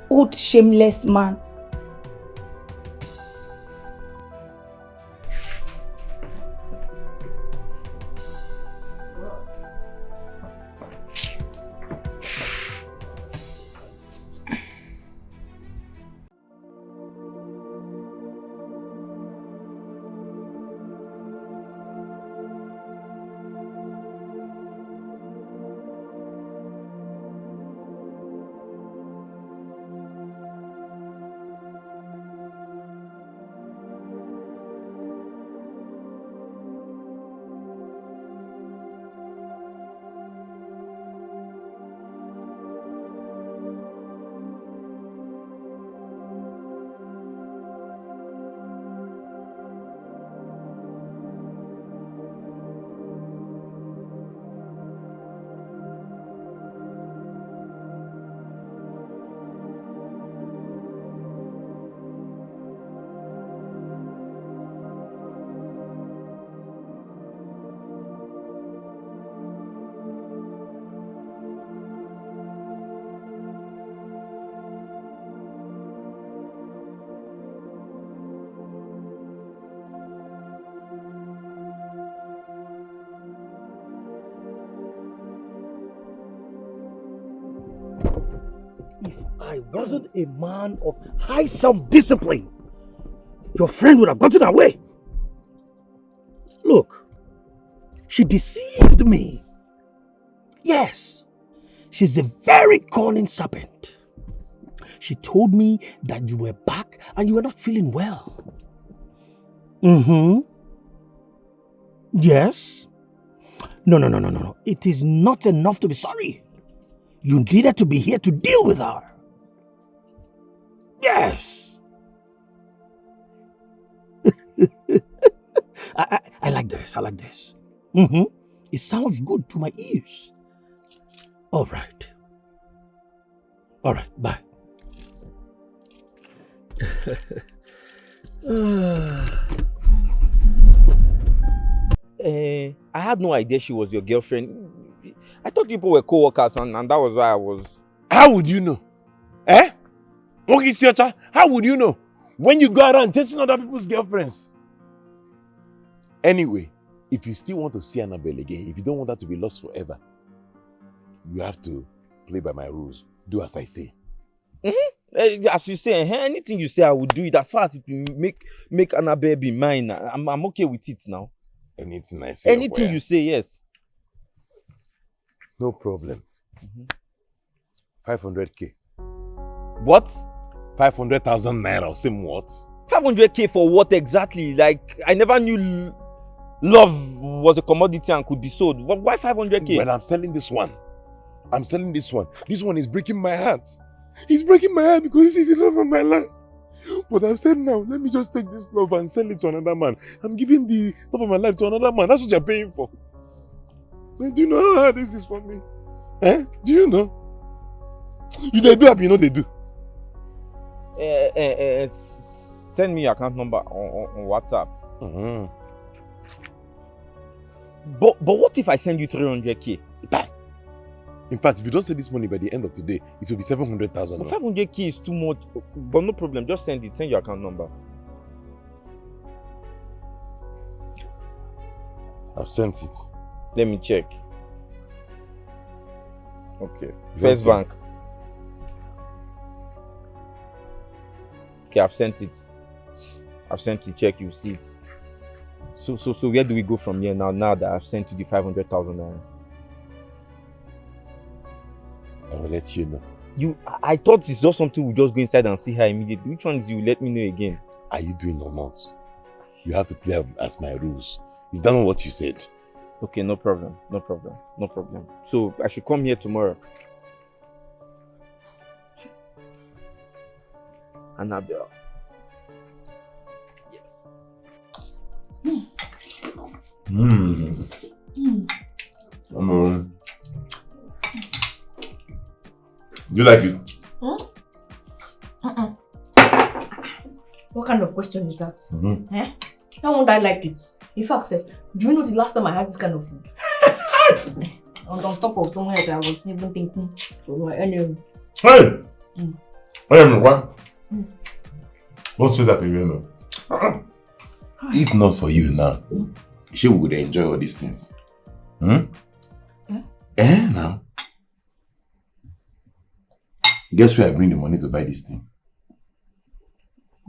Old shameless man. I wasn't a man of high self-discipline, your friend would have gotten away. Look, she deceived me. Yes, she's a very cunning serpent. She told me that you were back and you were not feeling well. Yes. No. It is not enough to be sorry. You needed to be here to deal with her. Yes. I like this. It sounds good to my ears. All right, bye. I had no idea she was your girlfriend. I thought people were co-workers and that was why I was... How would you know? Monkey Siocha, how would you know? When you go around chasing other people's girlfriends. Anyway, if you still want to see Annabelle again, if you don't want her to be lost forever, you have to play by my rules. Do as I say. As you say, anything you say, I will do it. As far as it will make Annabelle be mine, I'm okay with it now. Anything I say. Anything you say, yes. No problem. 500k. What? 500,000 naira. Same what? 500k for what exactly? Like, I never knew love was a commodity and could be sold. Why 500k? Well, I'm selling this one. This one is breaking my heart. It's breaking my heart because this is the love of my life. But I've said now, let me just take this love and sell it to another man. I'm giving the love of my life to another man. That's what you're paying for. Do you know how hard this is for me? Do you know? You they do, you know they do. Send me your account number on WhatsApp. But what if I send you 300k? In fact, if you don't send this money by the end of today, it will be 700,000. 500k is too much, but no problem. Just send it. Send your account number. I've sent it. Let me check. Okay. First Bank. Okay, I've sent it. Check, you see it. So where do we go from here now that I've sent you the 500,000 naira? I will let you know. I thought it's just something we just go inside and see her immediately. Which one is you? Let me know again. Are you doing or not? You have to play as my rules. Is that not what you said? Okay, no problem. So I should come here tomorrow. Annabelle. Yes. Do you like it? What kind of question is that? How won't I like it? In fact, Seth, do you know the last time I had this kind of food? On top of somewhere that I was even thinking. So anyway. Hey! What? Don't say that again. If not for you now, she would enjoy all these things. Now. Guess where I bring the money to buy this thing?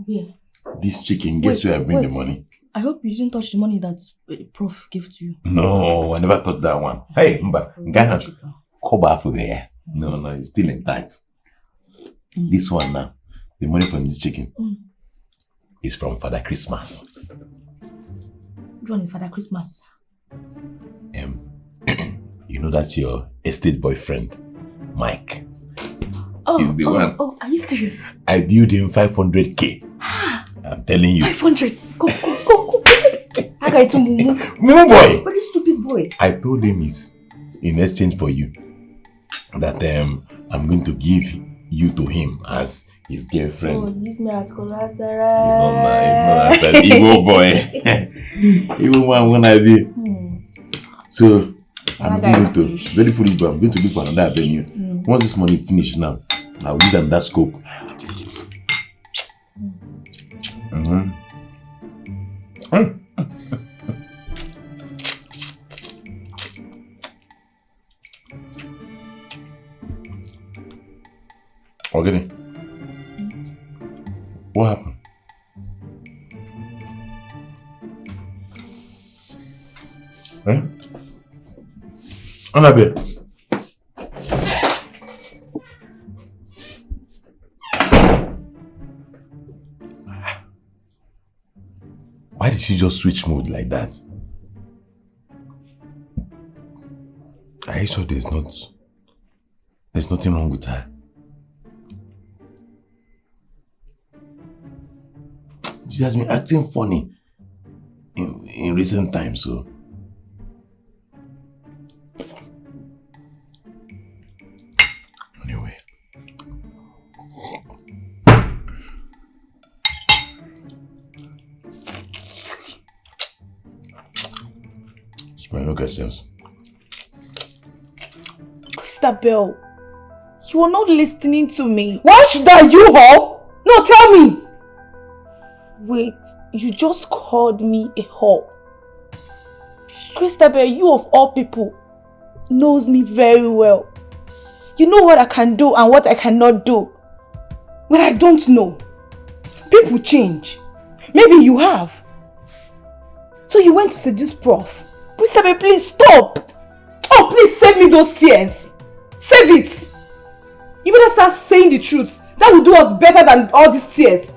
Where? This chicken, guess where I bring the money? I hope you didn't touch the money that Prof gave to you. No, I never touched that one. Hey, Mba, Ghana, cover for there. No, it's still intact. This one now, the money from this chicken is from Father Christmas. Johnny, Father Christmas. You know that's your estate boyfriend, Mike. He's the one. Oh, are you serious? I billed him 500k. I'm telling you. 500. Go. I got to Mumu boy. What is stupid boy? I told him it's in exchange for you that I'm going to give you to him as his girlfriend. Oh, use me as collateral. No, I said Igbo boy. Igbo boy, I'm gonna be. So I'm going to very foolish, but I'm going to look for another avenue. Once this money is finished now, I'll use another scope. Forgetting. What happened? Eh? Annabelle. Why did she just switch mode like that? Are you sure there's nothing wrong with her? She has been acting funny in recent times, so. Anyway. Smell no get sense. Christabel, you are not listening to me. Why should I, you hoe? No, tell me. Wait, you just called me a whore. Christabel, you of all people knows me very well. You know what I can do and what I cannot do. Well, I don't know. People change. Maybe you have. So you went to seduce Prof. Christabel, please stop. Oh, please save me those tears. Save it. You better start saying the truth. That will do us better than all these tears.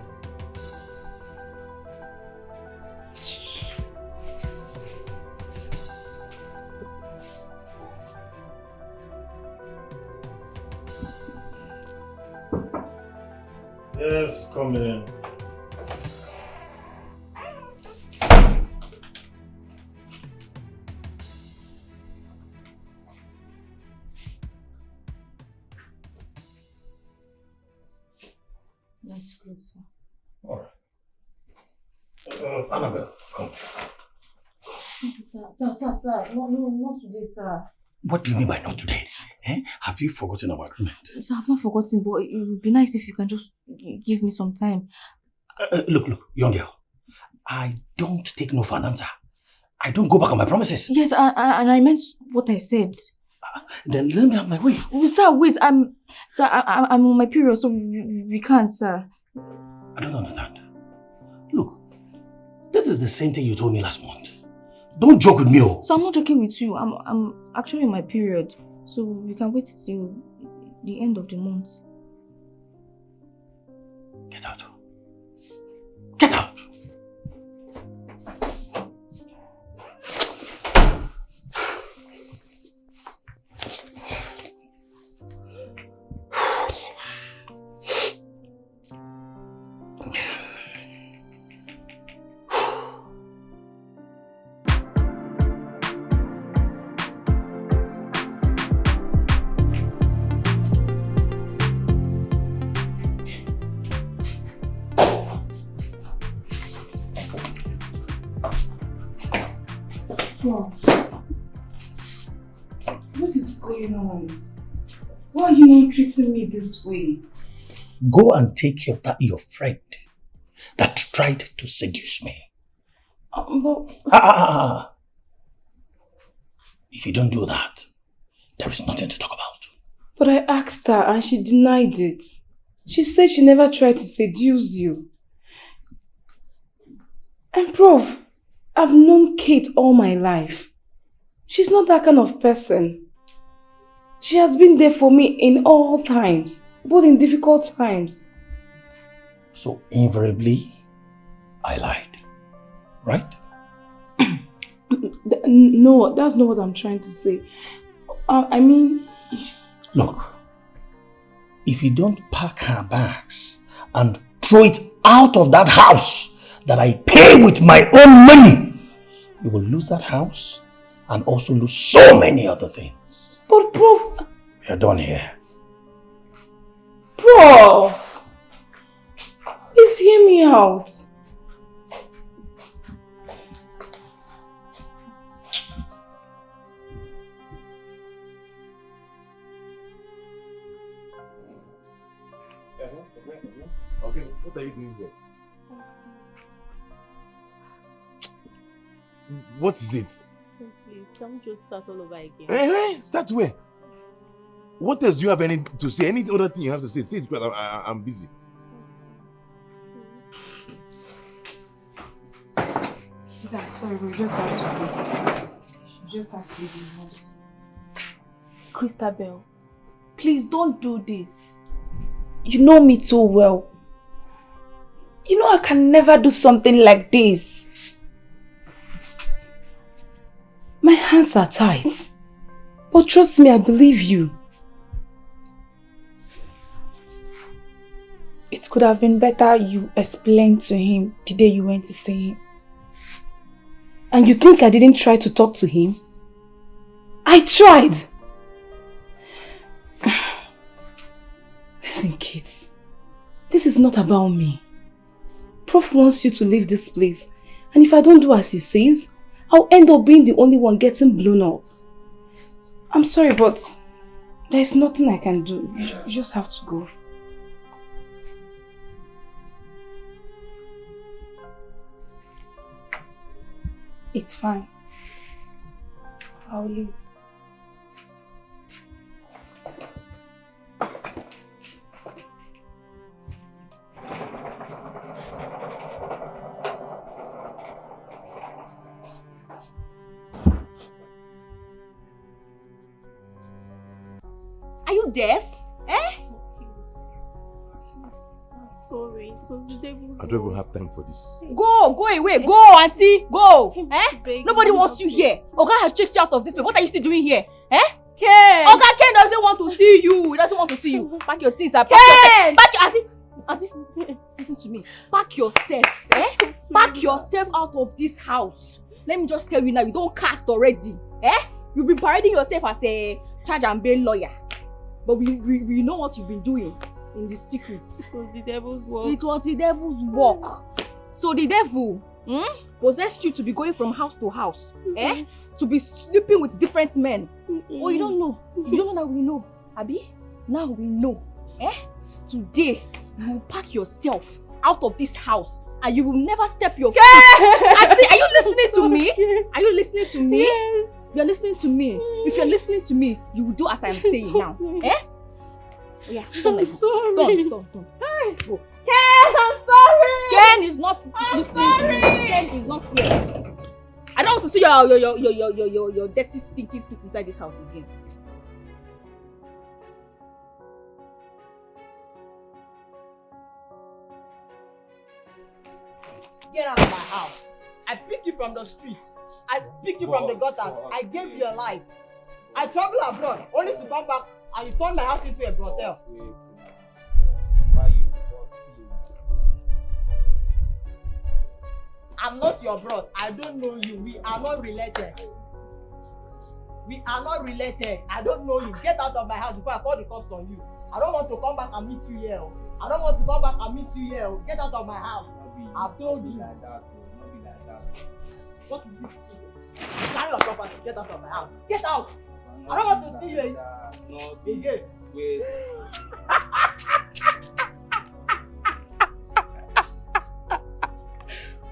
Yes, come in. That's good, sir. All right. Annabelle, come. Sir. No, not today, sir. What do you mean by not today? Eh? Have you forgotten our agreement? Sir, I've not forgotten, but it would be nice if you can just give me some time. Look, young girl. I don't take no for an answer. I don't go back on my promises. Yes, and I meant what I said. Then let me have my way. Oh, sir, wait, I'm on my period, so we can't, sir. I don't understand. Look, this is the same thing you told me last month. Don't joke with me, oh. So I'm not joking with you. I'm actually in my period, so we can wait till the end of the month. Get out. Get out! Wow. What is going on? Why are you not treating me this way? Go and take care of that your friend that tried to seduce me. But... If you don't do that, there is nothing to talk about. But I asked her and she denied it. She said she never tried to seduce you. And Prof, I've known Kate all my life. She's not that kind of person. She has been there for me in all times, both in difficult times. So invariably, I lied, right? No, that's not what I'm trying to say. I mean... Look, if you don't pack her bags and throw it out of that house that I pay with my own money, you will lose that house and also lose so many other things. But Prof... We are done here. Prof! Please hear me out. Okay, what are you doing here? What is it? Please, can we just start all over again? Start where? What else do you have any to say? Any other thing you have to say? Say it because I'm busy. I'm sorry, we just have to go. You just have to leave the house. Christabel, please don't do this. You know me too well. You know I can never do something like this. My hands are tight. But trust me, I believe you. It could have been better you explained to him the day you went to see him. And you think I didn't try to talk to him? I tried! Listen, kids. This is not about me. Prof wants you to leave this place. And if I don't do as he says, I'll end up being the only one getting blown up. I'm sorry, but there's nothing I can do. You just have to go. It's fine. I'll leave. Are you deaf? Eh? Sorry, it was the devil's I don't even have time for this. Go away, go, auntie, go. Eh? Nobody wants you here. Oga has chased you out of this place. What are you still doing here? Eh? Ken! Oga Ken doesn't want to see you. He doesn't want to see you. Pack your things. Pack your auntie, listen to me. Pack yourself. Eh? Pack yourself out of this house. Let me just tell you now, you don't cast already. Eh? You've been parading yourself as a charge and bail lawyer. But we know what you've been doing in the secrets. It was the devil's work. It was the devil's work. So the devil possessed you to be going from house to house. Eh? To be sleeping with different men. Oh, you don't know. You don't know that we know. Abi? Now we know. Eh? Today, you will pack yourself out of this house and you will never step your foot. Auntie, are you listening to me? Are you listening to me? Yes. You're listening to me. If you're listening to me, you will do as I'm saying now. Eh? Yeah, don't like this. Don't. Go. Ken, I'm sorry! Ken is not listening to me. Ken is not here. I don't want to see your dirty, stinking feet inside this house again. Get out of my house. I pick you from the street. I pick you from the gutters. I gave you a life. I travel abroad only to come back and you turn my house into a brothel. I'm not your bros. I don't know you. We are not related. We are not related. I don't know you. Get out of my house before I call the cops on you. I don't want to come back and meet you here. I don't want to come back and meet you here. Get out of my house. I've told you. What is this? Carry your property. Get out of my house. Get out. I don't want to see you again.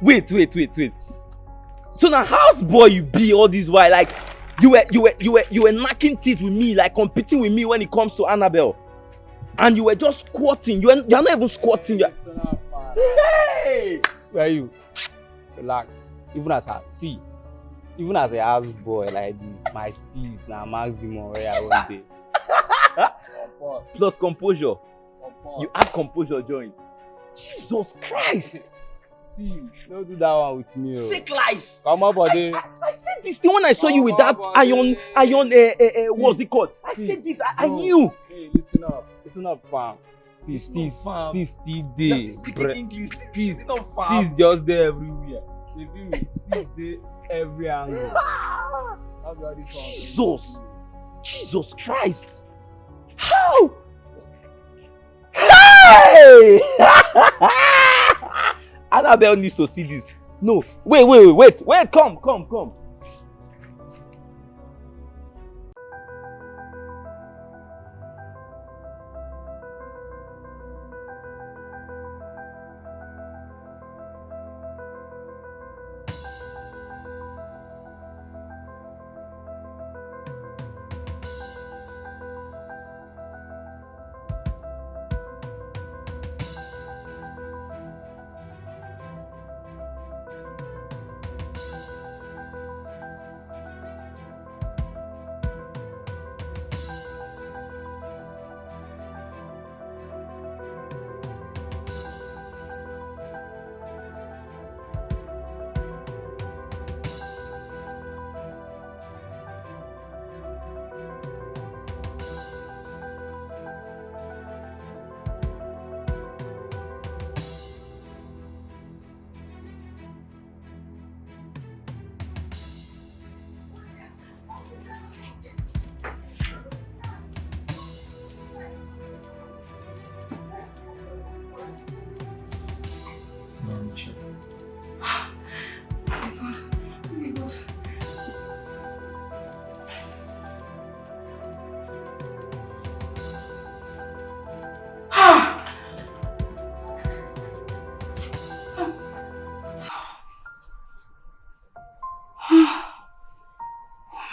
Wait. Wait. So now house boy you be all this while, like you were knocking teeth with me, like competing with me when it comes to Annabelle. And you were just squatting. You're not even squatting. Hey! Where are you? Relax. Even as a house boy like this, my steez now maximum where I won't be. Plus composure. You add composure, join. Jesus Christ! See, don't do that one with me. Oh. Fake life. Come on, buddy. I said this thing when I saw you with that iron, what's it called? I said it. I knew. Hey, listen up, fam. See, Steez still there. Steez just there everywhere. You feel me? Steez there every angle. How about this one? Jesus Christ! How? Hey! Annabelle needs to see this. No, wait, come.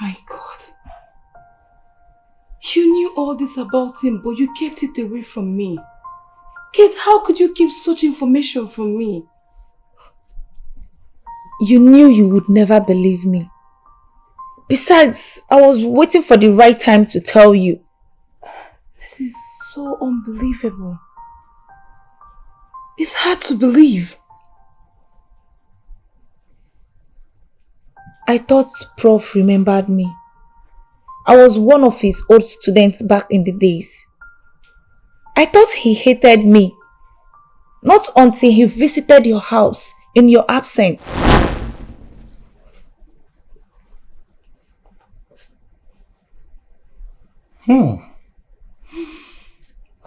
My God. You knew all this about him, but you kept it away from me. Kate, how could you keep such information from me? You knew you would never believe me. Besides, I was waiting for the right time to tell you. This is so unbelievable. It's hard to believe. I thought Prof remembered me. I was one of his old students back in the days. I thought he hated me. Not until he visited your house in your absence.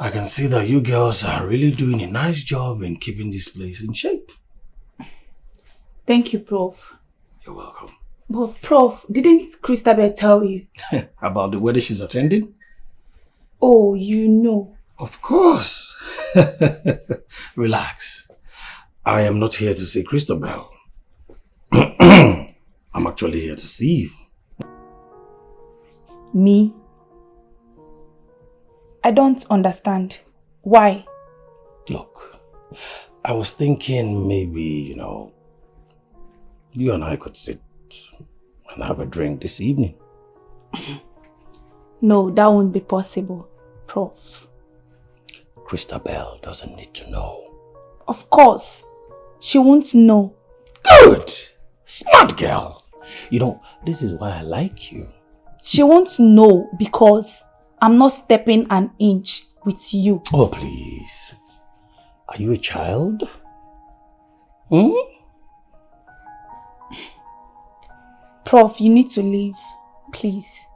I can see that you girls are really doing a nice job in keeping this place in shape. Thank you, Prof. You're welcome. But Prof, didn't Christabel tell you? About the wedding she's attending? Oh, you know. Of course. Relax. I am not here to see Christabel. I'm actually here to see you. Me? I don't understand. Why? Look, I was thinking maybe, you and I could sit and have a drink this evening. No, that won't be possible, Prof. Christabel doesn't need to know. Of course. She won't know. Good! Smart girl. This is why I like you. She won't know because I'm not stepping an inch with you. Oh, please. Are you a child? Prof, you need to leave. Please.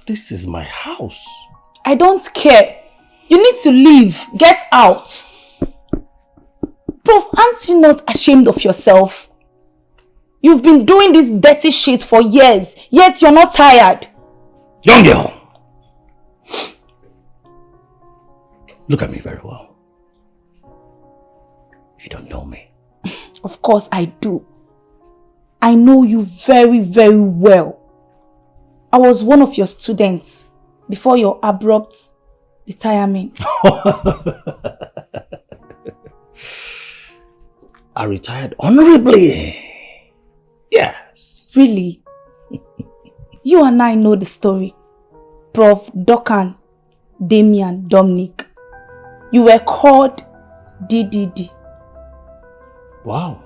This is my house. I don't care. You need to leave. Get out. Prof, aren't you not ashamed of yourself? You've been doing this dirty shit for years, yet you're not tired. Young girl. Look at me very well. You don't know me. Of course I do. I know you very, very well. I was one of your students before your abrupt retirement. I retired honorably. Yes. Really? You and I know the story. Prof. Dokan, Damian, Dominic. You were called DDD. Wow.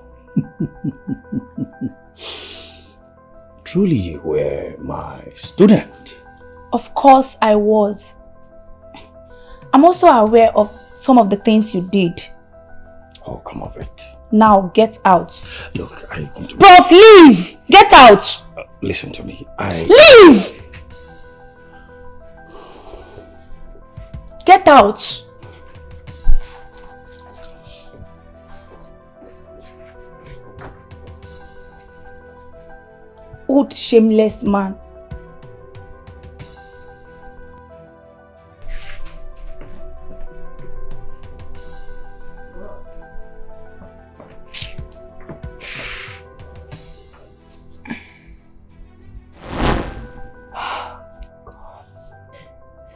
Truly you were my student. Of course I was. I'm also aware of some of the things you did. Oh, come off it. Now get out. Look, I want to... Prof, leave! Get out! Listen to me. Leave! Get out! Old shameless man.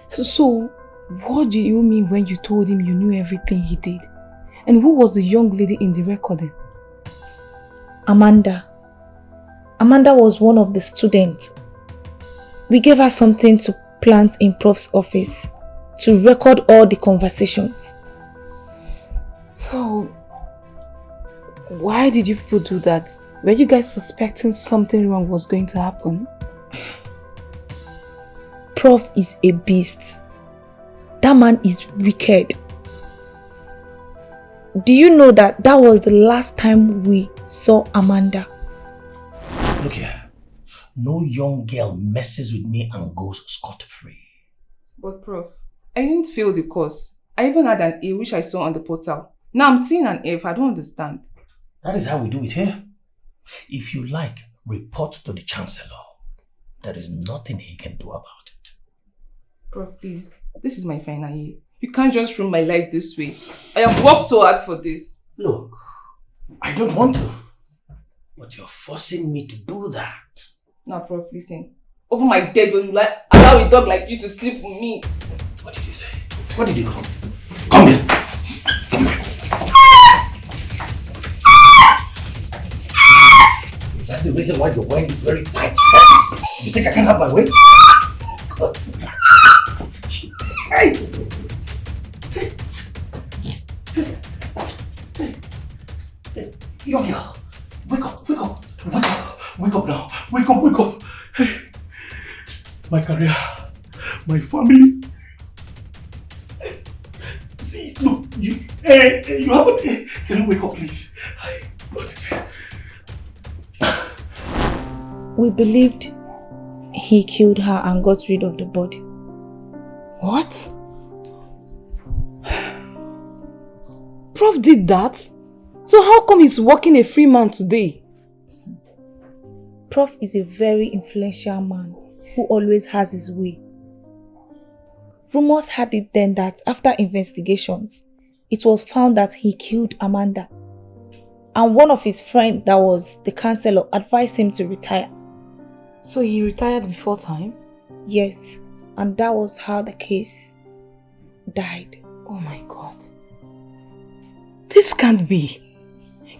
So, what do you mean when you told him you knew everything he did? And who was the young lady in the recording? Amanda. Amanda was one of the students. We gave her something to plant in Prof's office to record all the conversations. So, why did you people do that? Were you guys suspecting something wrong was going to happen? Prof is a beast. That man is wicked. Do you know that was the last time we saw Amanda? Look here. No young girl messes with me and goes scot-free. But Prof, I didn't fail the course. I even had an A which I saw on the portal. Now I'm seeing an F. I don't understand. That is how we do it here. If you like, report to the Chancellor. There is nothing he can do about it. Prof, please. This is my final year. You can't just ruin my life this way. I have worked so hard for this. Look, I don't want to. But you're forcing me to do that. Now, Prof, listen. over my dead body, like allow a dog like you to sleep with me. What did you say? What did you come? Come here. Come here. Is that the reason why you're wearing this very tight pants? You think I can have my way? Hey! Young girl, wake up, wake up, wake up, wake up now, wake up, wake up. Hey. My career, my family. See, look, you haven't, can you wake up please? What is it? We believed he killed her and got rid of the body. What? Prof did that? So how come he's working a free man today? Prof is a very influential man who always has his way. Rumors had it then that after investigations, it was found that he killed Amanda. And one of his friends that was the counselor advised him to retire. So he retired before time? Yes, and that was how the case died. Oh my God. This can't be.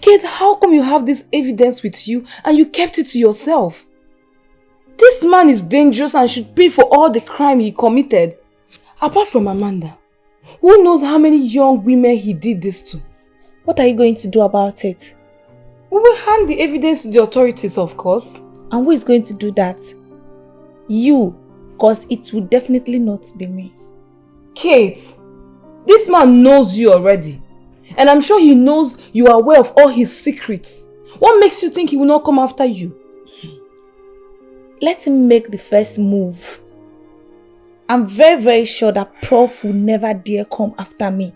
Kate, how come you have this evidence with you and you kept it to yourself? This man is dangerous and should pay for all the crime he committed. Apart from Amanda, who knows how many young women he did this to? What are you going to do about it? We will hand the evidence to the authorities, of course. And who is going to do that? You, because it will definitely not be me. Kate, this man knows you already. And I'm sure he knows you are aware of all his secrets. What makes you think he will not come after you? Let him make the first move. I'm very, very sure that Prof will never dare come after me.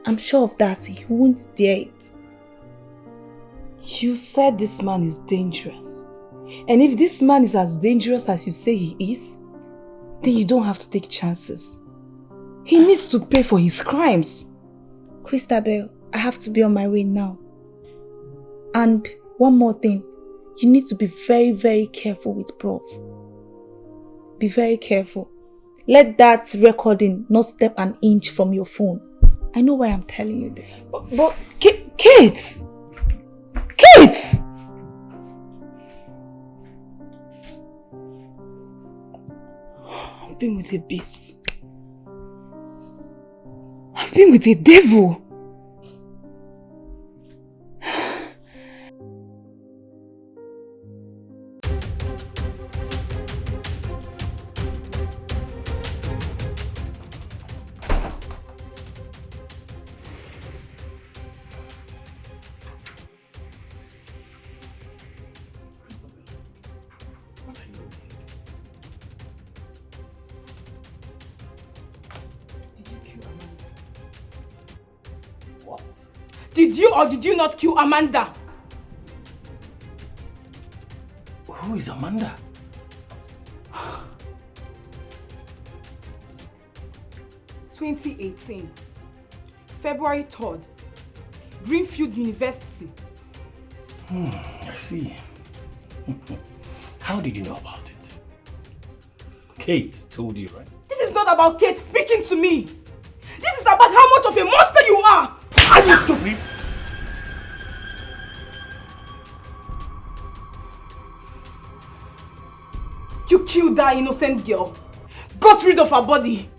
I'm sure of that. He won't dare it. You said this man is dangerous. And if this man is as dangerous as you say he is, then you don't have to take chances. He needs to pay for his crimes. Christabel, I have to be on my way now. And one more thing. You need to be very, very careful with Prof. Be very careful. Let that recording not step an inch from your phone. I know why I'm telling you this. But Kate! Kate! I've been with a beast. I've been with a devil. Did you or did you not kill Amanda? Who is Amanda? (2018) February 3rd, Greenfield University. I see. How did you know about it? Kate told you, right? This is not about Kate speaking to me. This is about how much of a monster you are. Are you stupid? You killed that innocent girl, got rid of her body,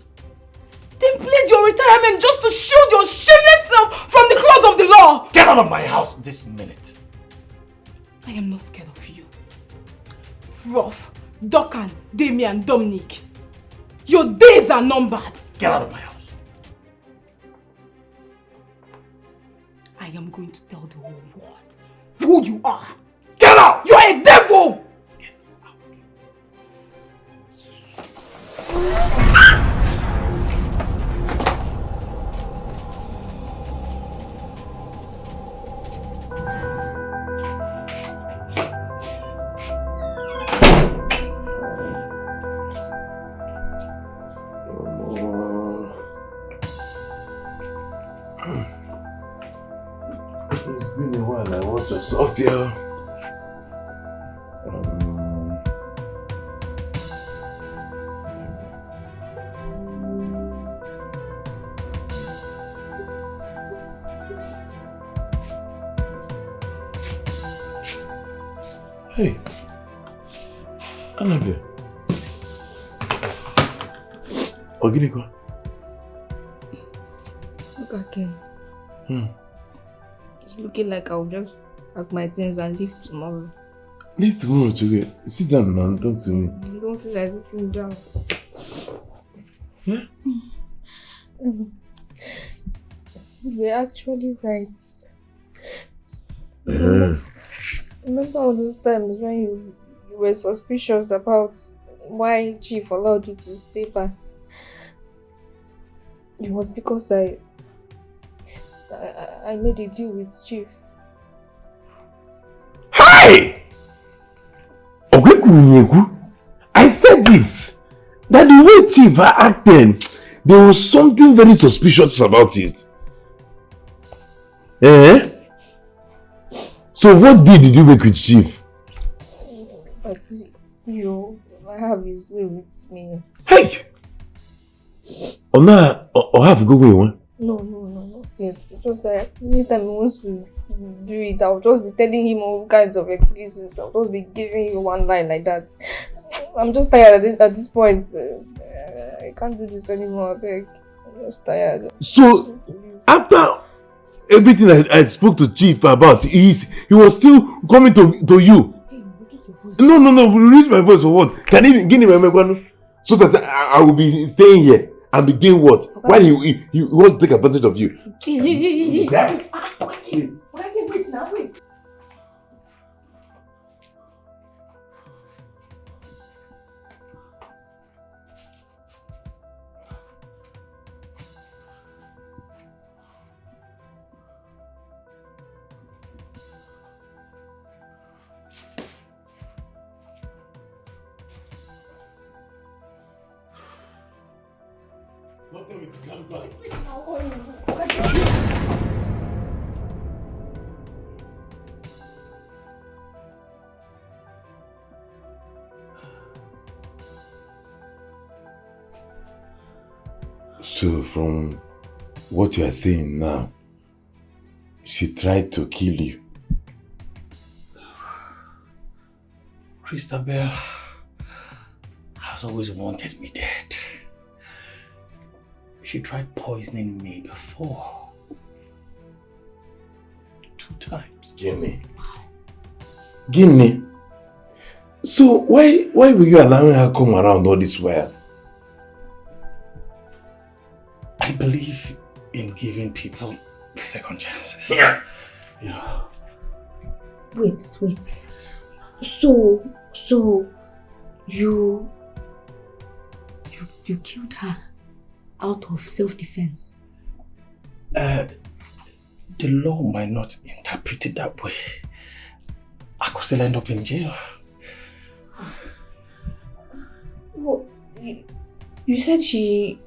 then played your retirement just to shield your shameless self from the claws of the law. Get out of my house this minute. I am not scared of you. Prof, Duncan, Damian, Dominic, your days are numbered. Get out of my house. I am going to tell the whole world who you are. Get out! You are a devil! Get out. It's been a while. I want to Sophia. Hey. Annabelle. Ogiriko. Look again. It's looking like I'll just pack my things and leave tomorrow. Leave tomorrow to get. Sit down now and talk to me. I don't feel like sitting down. Yeah? You're actually right. Remember all those times when you were suspicious about why Chief allowed you to stay back? It was because I made a deal with Chief. Hi! I said it! That the way Chief acted, there was something very suspicious about it. Eh? So what deal did you make with Chief? But I have his way with me. Hey! Or have go away one? No. See, it's just that anytime he wants to do it, I'll just be telling him all kinds of excuses. I'll just be giving you one line like that. I'm just tired at this point. I can't do this anymore, I beg. I'm just tired. So, after everything I spoke to Chief about, he was still coming to you. Hey, reduce your voice. No, reduce my voice for what? Can you give me my microphone? So that I will be staying here and be doing what? Okay. While he wants to take advantage of you. Wait now, wait. So from what you are saying now, she tried to kill you. Christabel has always wanted me dead. She tried poisoning me before. 2 times. Guinea. So why were you allowing her come around all this while? I believe in giving people second chances. Yeah. Wait. So you killed her out of self-defense? The law might not interpret it that way. I could still end up in jail. Well, you said she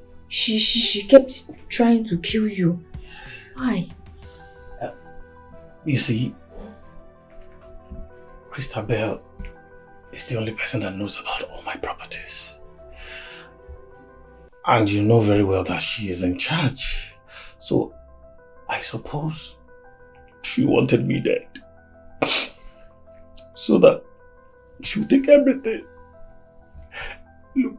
kept trying to kill you. Why? You see, Christabel is the only person that knows about all my properties. And you know very well that she is in charge. So, I suppose she wanted me dead. So that she would take everything. Look,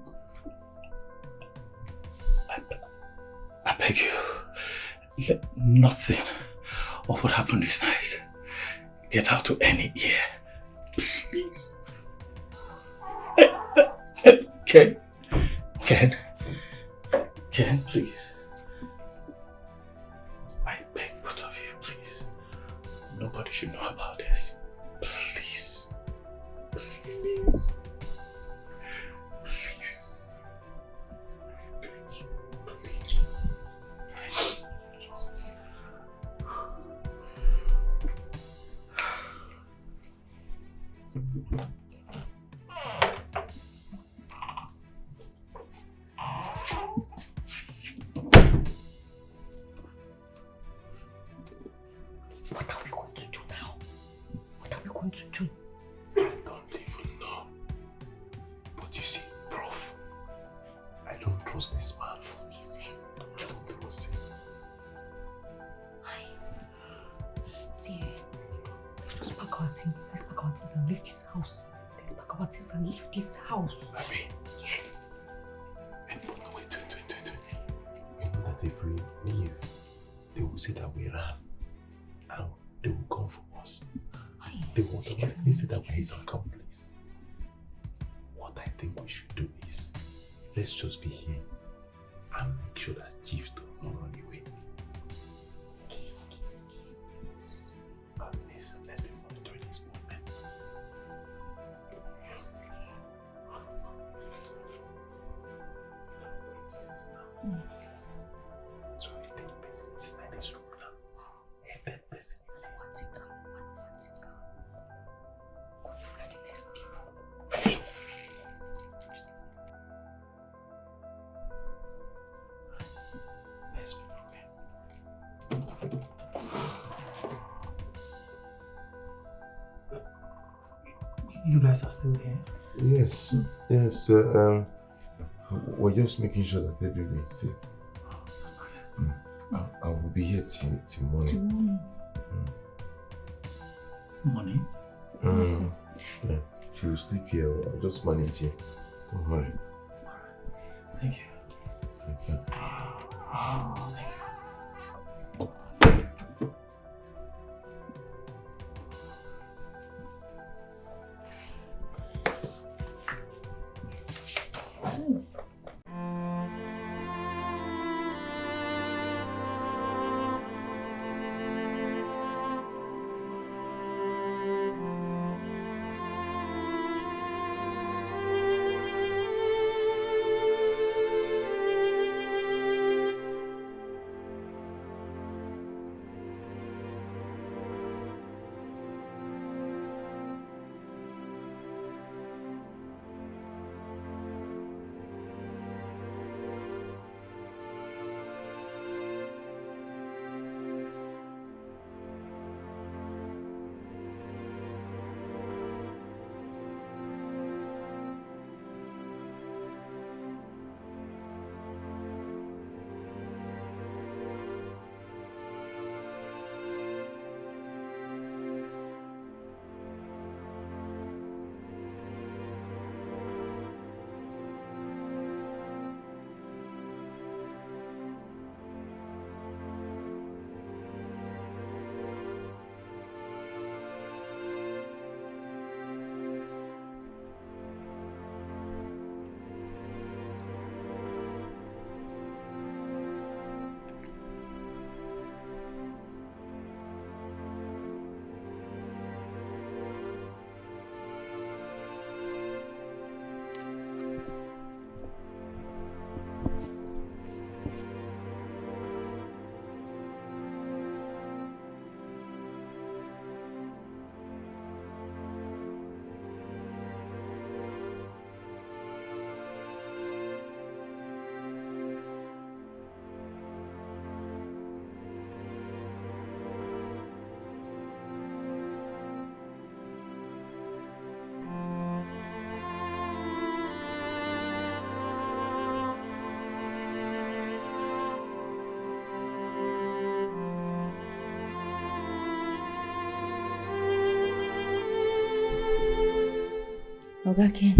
I beg you, let nothing of what happened this night get out to any ear. Please. Ken, please. I beg both of you, please. Nobody should know about this. Please. Please. Please. I beg you, please. What are we going to do now? What are we going to do? I don't even know. But you see, Prof, I don't trust this man. For me, sir, don't trust him. See, just pack our things. Let's pack our things and leave this house. Let's pack our things and leave this house. Baby. Yes. Wait. You know that if we leave, they will say that we ran. And they will come for us. They will automatically say that we're his accomplice. What I think we should do is, let's just be here and make sure that Chief does not run away. Let's be monitoring his movements. So we take person inside this room now. A dead person is here. What's it come? What if we are the next people? Let's be You guys are still here? Yes. We're just making sure that everyone is safe. I will be here till morning. Morning? Yeah. She will sleep here. I'll just manage here. Don't worry. Thank you. Thanks, sir. Oga Ken,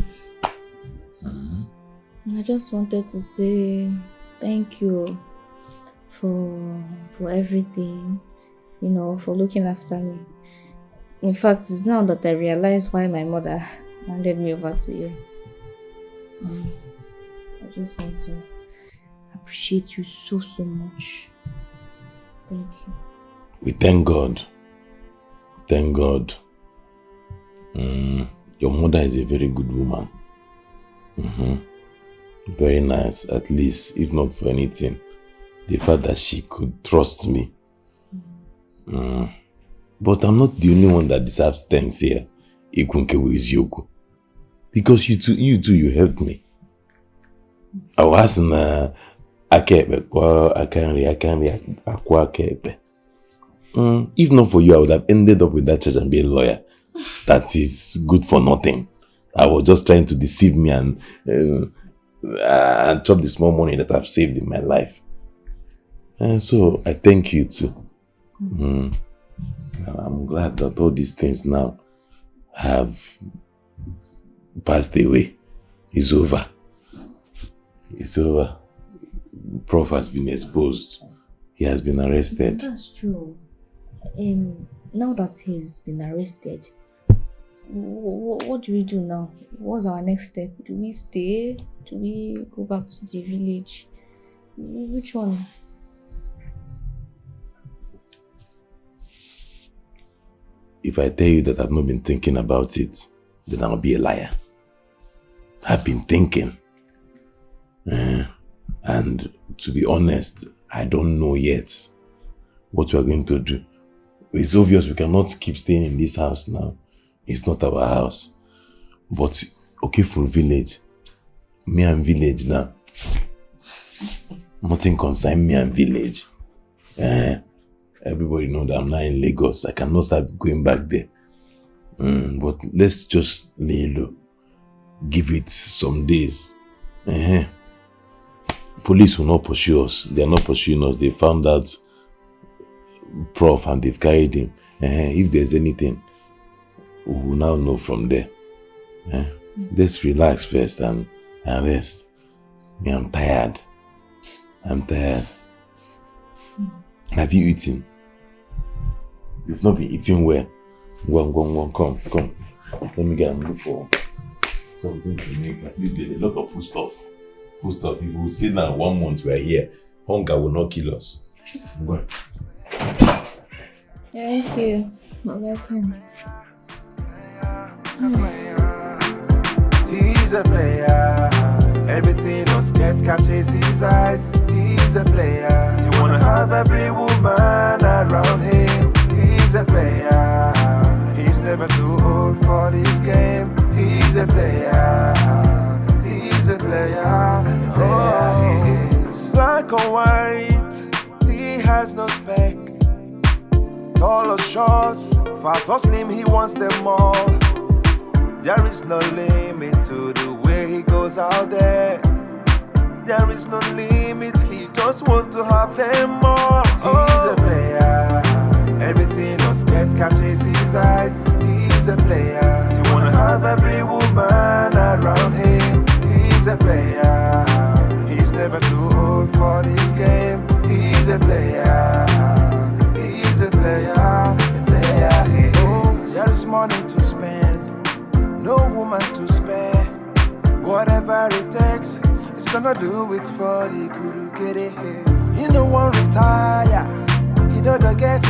I just wanted to say thank you for everything, for looking after me. In fact, it's now that I realize why my mother handed me over to you. I just want to appreciate you so much. Thank you. We thank God. Thank God. Your mother is a very good woman. Very nice, at least, if not for anything. The fact that she could trust me. But I'm not the only one that deserves thanks here. Ikunkewu. Because you two, helped me. I was in if not for you, I would have ended up with that church and be a lawyer. That is good for nothing. I was just trying to deceive me and chop the small money that I've saved in my life. And so I thank you too. I'm glad that all these things now have passed away. It's over. It's over. Prof has been exposed. He has been arrested. That's true. Now that he's been arrested, what do we do now? What's our next step? Do we stay? Do we go back to the village? Which one? If I tell you that I've not been thinking about it, then I'll be a liar. I've been thinking. And to be honest, I don't know yet what we are going to do. It's obvious we cannot keep staying in this house now. It's not our house. But Okeful village, me and village now. Nothing concern me and village. Everybody know that I'm now in Lagos. I cannot start going back there. But let's just lay low. Give it some days. Police will not pursue us. They are not pursuing us. They found out Prof and they've carried him. If there's anything, we will now know from there. Let's relax first and rest. Me, I'm tired. I'm tired. Have you eaten? You've not been eating well. Go on, come. Let me get and look for something to make. At least there's a lot of food stuff. If we say now 1 month we are here, hunger will not kill us. Go on. Thank you. You're welcome. He's a player. Everything on Skits catches his eyes. He's a player. You wanna have every woman around him. He's a player. He's never too old for this game. He's a player. He's a player. The player he is. Black or white, he has no spec. Tall or short, fat or slim, he wants them all. There is no limit to the way he goes out there. There is no limit, he just wants to have them all. He's a player. Everything on Skits catches his eyes. He's a player. You wanna have every woman around him. He's a player. He's never too old for this game. He's a player. He's a player. The player he is. There is money to spend, no woman to spare. Whatever it takes, it's gonna do it for the guru get it here. He no one retire. He know the get